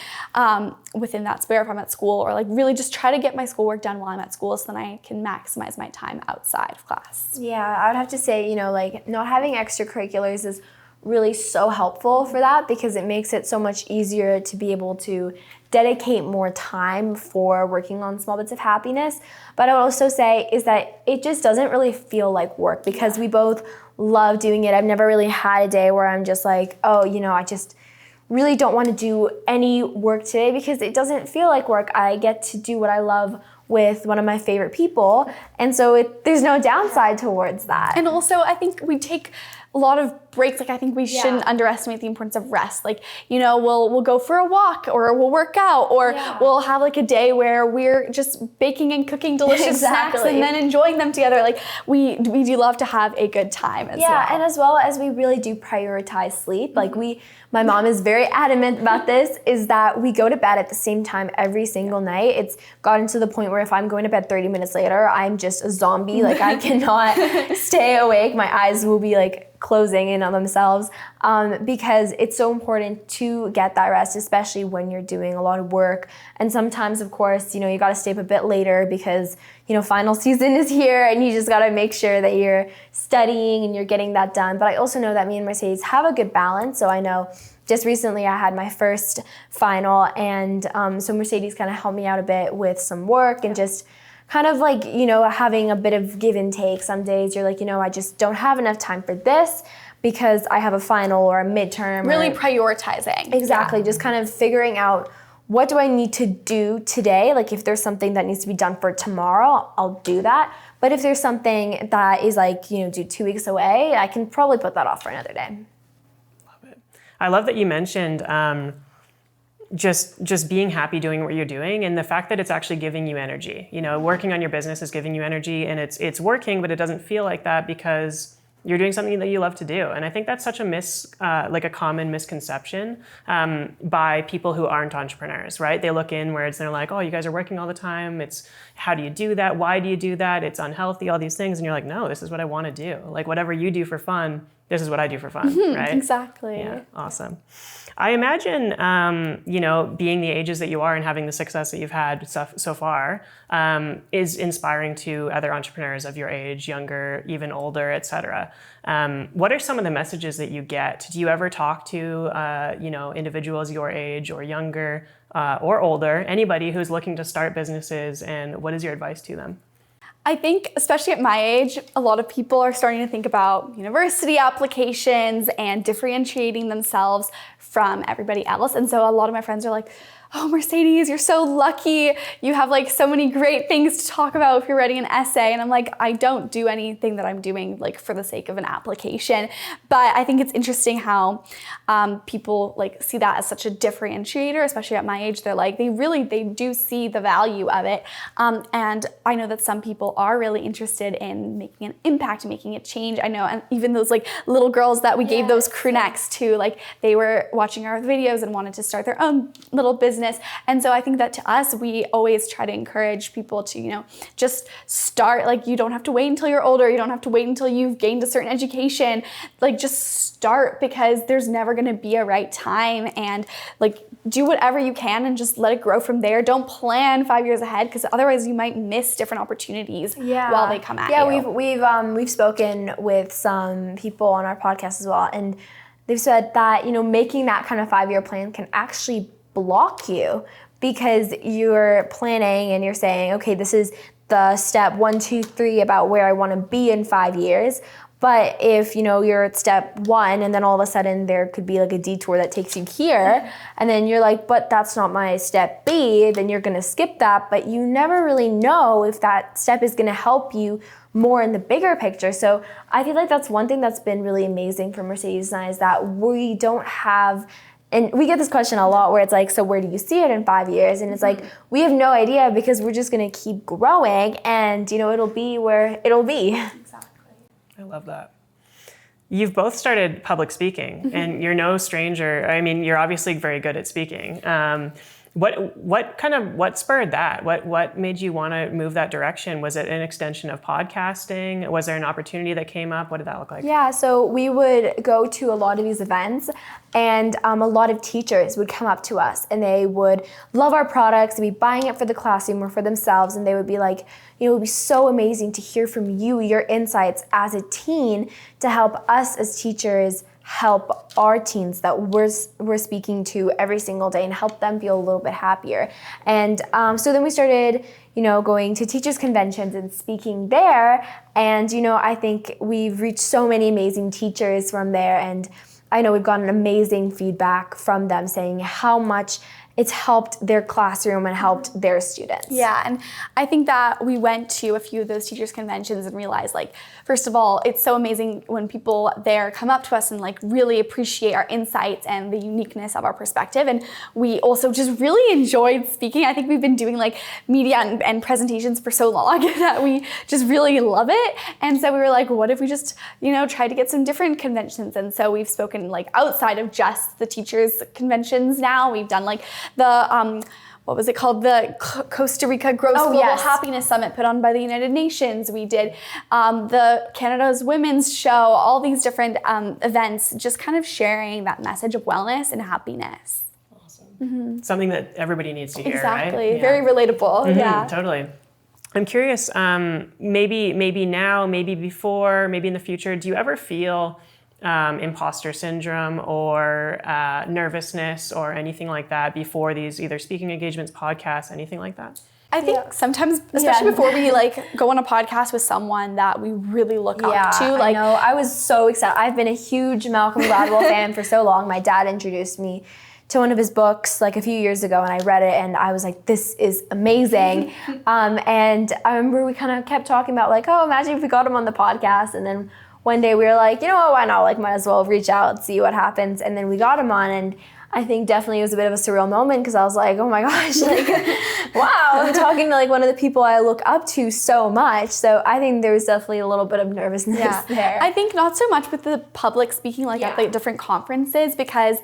within that spare if I'm at school, or like really just try to get my schoolwork done while I'm at school so then I can maximize my time outside of class.
Yeah, I would have to say, like not having extracurriculars is really so helpful for that, because it makes it so much easier to be able to dedicate more time for working on Small Bits of Happiness. But I would also say is that it just doesn't really feel like work, because we both love doing it. I've never really had a day where I'm just like, oh, I just really don't want to do any work today, because it doesn't feel like work. I get to do what I love with one of my favorite people, and so there's no downside towards that.
And also, I think we take a lot of breaks. Like I think we shouldn't underestimate the importance of rest. Like, we'll go for a walk, or we'll work out, or we'll have like a day where we're just baking and cooking delicious snacks and then enjoying them together. Like we do love to have a good time as well.
Yeah, and as well as we really do prioritize sleep. Like my mom is very adamant about this, is that we go to bed at the same time every single night. It's gotten to the point where if I'm going to bed 30 minutes later, I'm just a zombie. Like I cannot stay awake. My eyes will be like closing in on themselves, because it's so important to get that rest, especially when you're doing a lot of work. And sometimes, of course, you got to stay up a bit later because, final season is here, and you just got to make sure that you're studying and you're getting that done. But I also know that me and Mercedes have a good balance. So I know just recently I had my first final, and so Mercedes kind of helped me out a bit with some work and just kind of like, having a bit of give and take. Some days you're like, I just don't have enough time for this because I have a final or a midterm.
Really prioritizing.
Exactly. Just kind of figuring out, what do I need to do today? Like if there's something that needs to be done for tomorrow, I'll do that. But if there's something that is like, due 2 weeks away, I can probably put that off for another day.
Love it. I love that you mentioned just being happy doing what you're doing, and the fact that it's actually giving you energy. Working on your business is giving you energy, and it's working, but it doesn't feel like that because you're doing something that you love to do. And I think that's such a common misconception by people who aren't entrepreneurs, right? They look inwards and they're like, oh, you guys are working all the time. How do you do that? Why do you do that? It's unhealthy, all these things. And you're like, no, this is what I want to do. Like whatever you do for fun, this is what I do for fun, right?
Exactly.
Yeah, awesome. I imagine, being the ages that you are and having the success that you've had so far is inspiring to other entrepreneurs of your age, younger, even older, et cetera. What are some of the messages that you get? Do you ever talk to, individuals your age or younger or older, anybody who's looking to start businesses, and what is your advice to them?
I think, especially at my age, a lot of people are starting to think about university applications and differentiating themselves from everybody else. And so a lot of my friends are like, oh, Mercedes, you're so lucky. You have like so many great things to talk about if you're writing an essay. And I'm like, I don't do anything that I'm doing like for the sake of an application. But I think it's interesting how people like see that as such a differentiator, especially at my age. They're like, they do see the value of it. And I know that some people are really interested in making an impact, making a change. I know, and even those like little girls that we gave those crew necks to, like they were watching our videos and wanted to start their own little business business. And so I think that to us, we always try to encourage people to, just start. Like, you don't have to wait until you're older. You don't have to wait until you've gained a certain education. Like, just start, because there's never going to be a right time. And like, do whatever you can and just let it grow from there. Don't plan 5 years ahead, because otherwise you might miss different opportunities while they come at you.
Yeah, we've spoken with some people on our podcast as well, and they've said that, making that kind of 5-year plan can actually block you, because you're planning and you're saying, okay, this is the step 1, 2, 3 about where I want to be in 5 years. But if, you're at step 1 and then all of a sudden there could be like a detour that takes you here, and then you're like, but that's not my step B, then you're going to skip that. But you never really know if that step is going to help you more in the bigger picture. So I feel like that's one thing that's been really amazing for Mercedes and I, is that we don't have, and we get this question a lot where it's like, so where do you see it in 5 years? And it's like, we have no idea, because we're just going to keep growing, and, it'll be where it'll be.
Exactly.
I love that. You've both started public speaking, and you're no stranger. I mean, you're obviously very good at speaking. What spurred that? What made you want to move that direction? Was it an extension of podcasting? Was there an opportunity that came up? What did that look like?
Yeah, so we would go to a lot of these events, and a lot of teachers would come up to us, and they would love our products, they'd be buying it for the classroom or for themselves, and they would be like, it would be so amazing to hear from you, your insights as a teen, to help us as teachers help our teens that we're speaking to every single day, and help them feel a little bit happier. And so then we started, going to teachers conventions and speaking there. And, I think we've reached so many amazing teachers from there. And I know we've gotten amazing feedback from them saying how much it's helped their classroom and helped their students.
Yeah, and I think that we went to a few of those teachers' conventions and realized, like, first of all, it's so amazing when people there come up to us and like really appreciate our insights and the uniqueness of our perspective. And we also just really enjoyed speaking. I think we've been doing like media and presentations for so long that we just really love it. And so we were like, what if we just, try to get some different conventions? And so we've spoken like outside of just the teachers' conventions now. We've done like the what was it called? The Costa Rica Gross Global Happiness Summit put on by the United Nations. We did the Canada's Women's Show, all these different events, just kind of sharing that message of wellness and happiness.
Awesome. Mm-hmm. Something that everybody needs to hear,
exactly.
Right? Yeah.
Very relatable.
Mm-hmm.
Yeah.
Totally. I'm curious, maybe now, maybe before, maybe in the future, do you ever feel imposter syndrome or nervousness or anything like that before these either speaking engagements, podcasts, anything like that?
I think sometimes, especially before we like go on a podcast with someone that we really look up to. Like,
I know. I was so excited. I've been a huge Malcolm Gladwell fan for so long. My dad introduced me to one of his books like a few years ago, and I read it, and I was like, this is amazing. And I remember we kind of kept talking about like, oh, imagine if we got him on the podcast. And then one day we were like, what, why not? Like, might as well reach out, see what happens. And then we got him on, and I think definitely it was a bit of a surreal moment, because I was like, oh my gosh, like, wow, I'm talking to like one of the people I look up to so much. So I think there was definitely a little bit of nervousness there.
I think not so much with the public speaking, like at like different conferences, because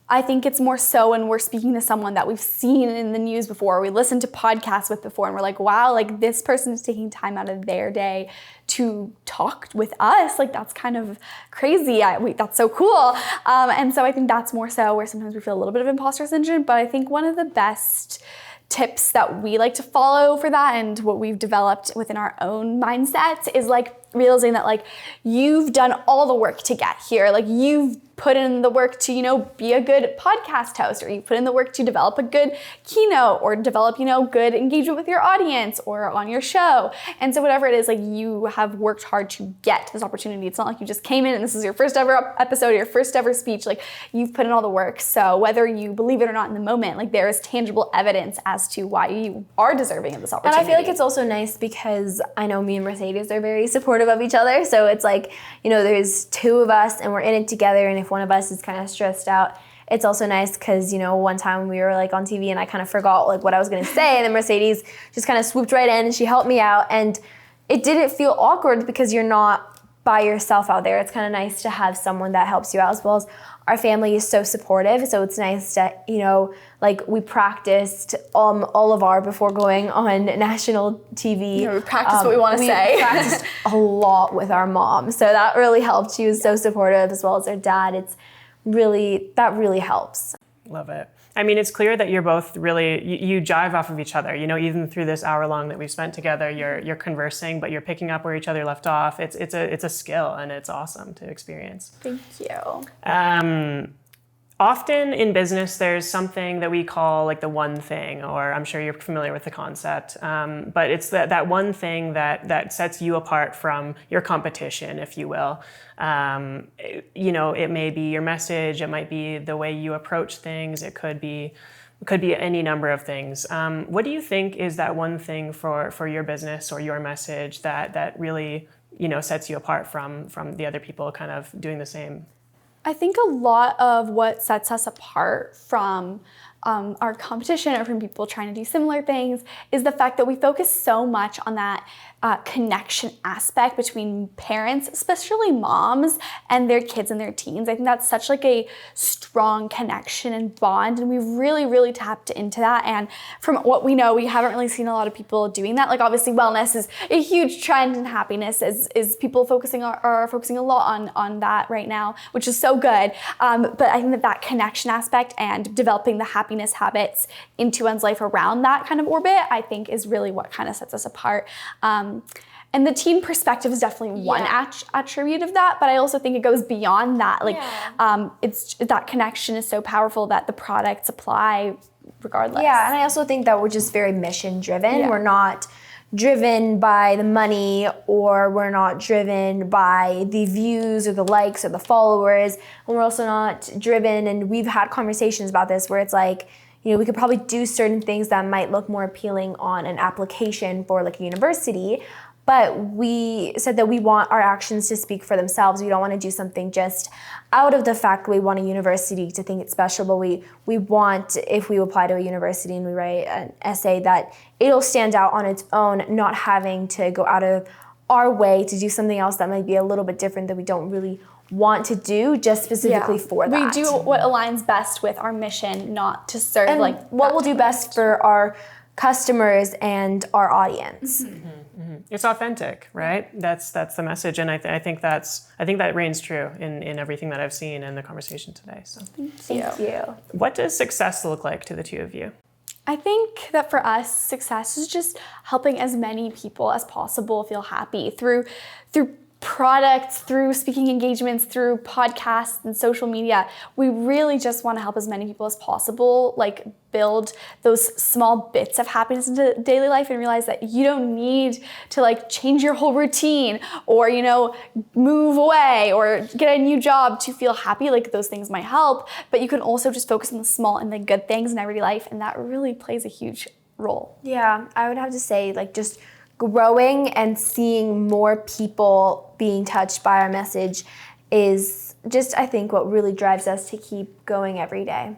I think it's more so when we're speaking to someone that we've seen in the news before, we listened to podcasts with before, and we're like, wow, like this person is taking time out of their day to talk with us. Like, that's kind of crazy. That's so cool. And so I think that's more so where sometimes we feel a little bit of imposter syndrome. But I think one of the best tips that we like to follow for that, and what we've developed within our own mindset, is like realizing that like you've done all the work to get here. Like, you've put in the work to, be a good podcast host, or you put in the work to develop a good keynote, or develop, good engagement with your audience or on your show. And so whatever it is, like, you have worked hard to get this opportunity. It's not like you just came in and this is your first ever episode, your first ever speech. Like, you've put in all the work. So whether you believe it or not in the moment, like, there is tangible evidence as to why you are deserving of this opportunity.
And I feel like it's also nice because I know me and Mercedes are very supportive of each other. So it's like, there's two of us and we're in it together. And if one of us is kind of stressed out, it's also nice because, one time we were like on TV and I kind of forgot like what I was going to say, and then Mercedes just kind of swooped right in and she helped me out, and it didn't feel awkward because you're not by yourself out there. It's kind of nice to have someone that helps you out, as well as our family is so supportive. So it's nice to, like we practiced all of our before going on national TV.
We practiced what we want to say.
We practiced a lot with our mom. So that really helped. She was so supportive, as well as our dad. That really helps.
Love it. I mean, it's clear that you're both really, you jive off of each other. Even through this hour long that we've spent together, you're conversing, but you're picking up where each other left off. It's a skill, and it's awesome to experience.
Thank you.
Often in business, there's something that we call like the one thing, or I'm sure you're familiar with the concept, but it's that one thing that sets you apart from your competition, if you will. It may be your message, it might be the way you approach things, it could be any number of things. What do you think is that one thing for your business or your message that really sets you apart from the other people kind of doing the same?
I think a lot of what sets us apart from our competition or from people trying to do similar things is the fact that we focus so much on that connection aspect between parents, especially moms, and their kids and their teens. I think that's such like a strong connection and bond, and we've really, really tapped into that. And from what we know, we haven't really seen a lot of people doing that. Like obviously wellness is a huge trend, and happiness is people are focusing a lot on that right now, which is so good. But I think that connection aspect and developing the happiness habits into one's life around that kind of orbit, I think is really what kind of sets us apart. And the teen perspective is definitely one attribute of that, but I also think it goes beyond that. It's that connection is so powerful that the products apply regardless.
Yeah, and I also think that we're just very mission driven. Yeah. We're not driven by the money, or we're not driven by the views or the likes or the followers, and we're also not driven, and we've had conversations about this where it's like, we could probably do certain things that might look more appealing on an application for like a university, but we said that we want our actions to speak for themselves. We don't want to do something just out of the fact that we want a university to think it's special, but we want, if we apply to a university and we write an essay, that it'll stand out on its own, not having to go out of our way to do something else that might be a little bit different that we don't really want to do just specifically for that.
We do what aligns best with our mission, not to serve
and what will do best for our customers and our audience.
Mm-hmm. Mm-hmm. It's authentic, right? That's the message, and I think that reigns true in everything that I've seen in the conversation today. So
thank you.
What does success look like to the two of you?
I think that for us, success is just helping as many people as possible feel happy through products, through speaking engagements, through podcasts and social media. We really just want to help as many people as possible, like build those small bits of happiness into daily life and realize that you don't need to like change your whole routine or, move away or get a new job to feel happy. Like those things might help, but you can also just focus on the small and the good things in everyday life, and that really plays a huge role.
Yeah, I would have to say just growing and seeing more people being touched by our message is just, I think, what really drives us to keep going every day.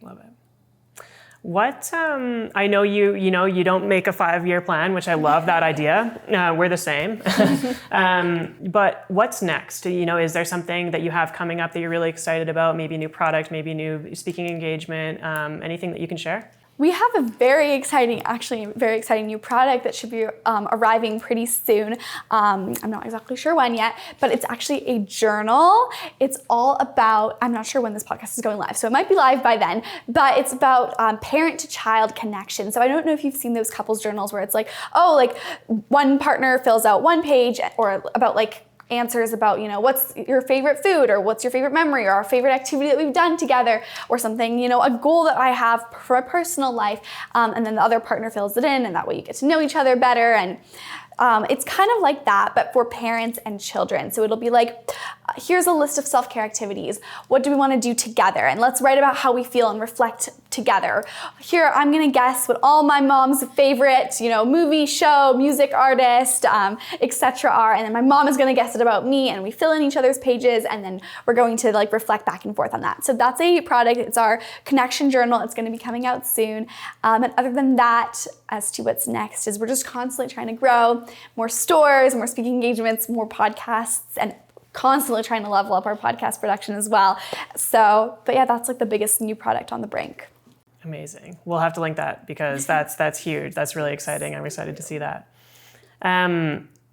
Love it. What, I know you don't make a 5-year plan, which I love that idea. We're the same. But what's next? Is there something that you have coming up that you're really excited about? Maybe a new product, maybe a new speaking engagement, anything that you can share?
We have a very exciting new product that should be arriving pretty soon. I'm not exactly sure when yet, but it's actually a journal. It's all about, I'm not sure when this podcast is going live, so it might be live by then, but it's about parent to child connection. So I don't know if you've seen those couples journals where it's like, one partner fills out one page or about answers about, what's your favorite food or what's your favorite memory or our favorite activity that we've done together or something, a goal that I have for a personal life. And then the other partner fills it in, and that way you get to know each other better. And it's kind of like that, but for parents and children. So it'll be like here's a list of self-care activities. What do we want to do together? And let's write about how we feel and reflect together. Here, I'm going to guess what all my mom's favorite, movie, show, music artist, etc. are. And then my mom is going to guess it about me, and we fill in each other's pages, and then we're going to reflect back and forth on that. So that's a product. It's our connection journal. It's going to be coming out soon. And other than that, as to what's next, is we're just constantly trying to grow more stores, more speaking engagements, more podcasts, and constantly trying to level up our podcast production as well. So, but yeah, that's the biggest new product on the brink.
Amazing. We'll have to link that because that's huge. That's really exciting. I'm excited to see that.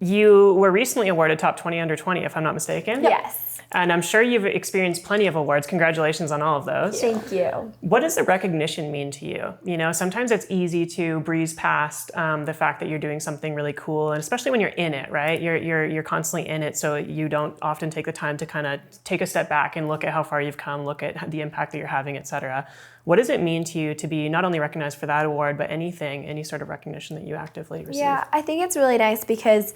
You were recently awarded Top 20 Under 20, if I'm not mistaken.
Yes.
And I'm sure you've experienced plenty of awards. Congratulations on all of those.
Thank you.
What does the recognition mean to you? Sometimes it's easy to breeze past the fact that you're doing something really cool, and especially when you're in it, right? You're constantly in it, so you don't often take the time to kind of take a step back and look at how far you've come, look at the impact that you're having, et cetera. What does it mean to you to be not only recognized for that award, but any sort of recognition that you actively receive?
Yeah, I think it's really nice because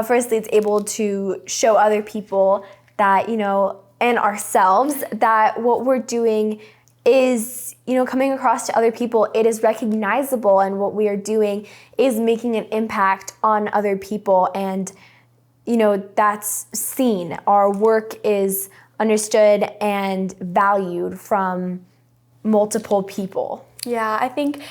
firstly, it's able to show other people that, and ourselves, that what we're doing is, coming across to other people, it is recognizable, and what we are doing is making an impact on other people, and, that's seen. Our work is understood and valued from multiple people.
Yeah, I think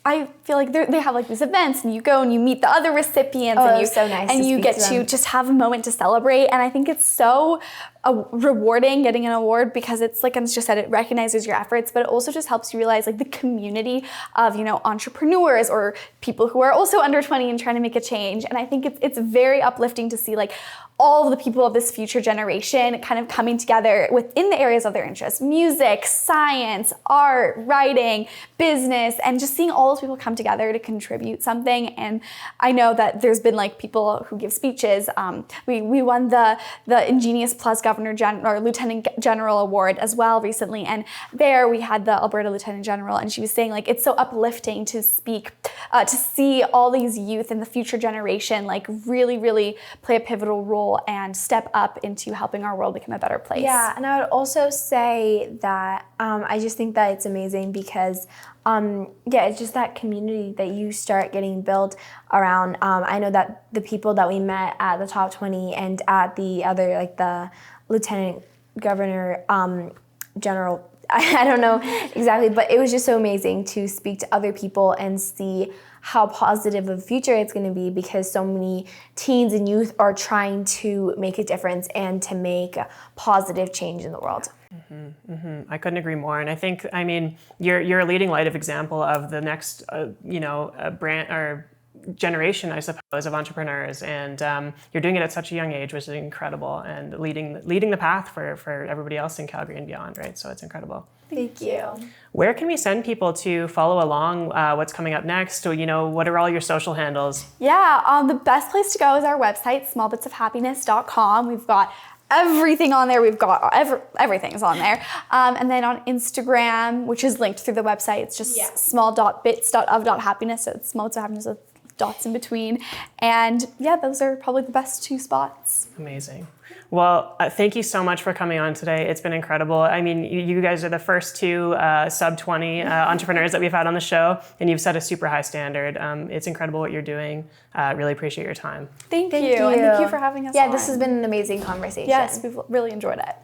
I feel like they have these events, and you go and you meet the other recipients, and
so nice
and you get to just have a moment to celebrate. And I think it's so rewarding getting an award because it's like I just said, it recognizes your efforts, but it also just helps you realize the community of entrepreneurs or people who are also under 20 and trying to make a change. And I think it's very uplifting to see all of the people of this future generation kind of coming together within the areas of their interest: music, science, art, writing, business, and just seeing all those people come together to contribute something. And I know that there's been people who give speeches. We won the Ingenious Plus Governor General or Lieutenant General Award as well recently, and there we had the Alberta Lieutenant General, and she was saying it's so uplifting to speak, to see all these youth in the future generation really play a pivotal role and step up into helping our world become a better place.
Yeah, and I would also say that I just think that it's amazing because it's just that community that you start getting built around. I know that the people that we met at the Top 20 and at the other, the Lieutenant Governor General, I don't know exactly, but it was just so amazing to speak to other people and see how positive of a future it's going to be, because so many teens and youth are trying to make a difference and to make a positive change in the world.
Mm-hmm, mm-hmm. I couldn't agree more. And I think, you're a leading light of example of the next, brand or generation, I suppose, of entrepreneurs. And you're doing it at such a young age, which is incredible, and leading the path for everybody else in Calgary and beyond, right? So it's incredible.
Thank you.
Where can we send people to follow along what's coming up next? So, what are all your social handles?
Yeah, the best place to go is our website, smallbitsofhappiness.com. We've got everything on there. We've got everything's on there. And then on Instagram, which is linked through the website, it's just small.bits.of.happiness. So it's small bits of happiness with dots in between. And yeah, those are probably the best two spots.
Amazing. Well, thank you so much for coming on today. It's been incredible. You guys are the first two sub-20 entrepreneurs that we've had on the show, and you've set a super high standard. It's incredible what you're doing. Really appreciate your time.
Thank you. And thank you for having us on.
This has been an amazing conversation.
Yes, we've really enjoyed it.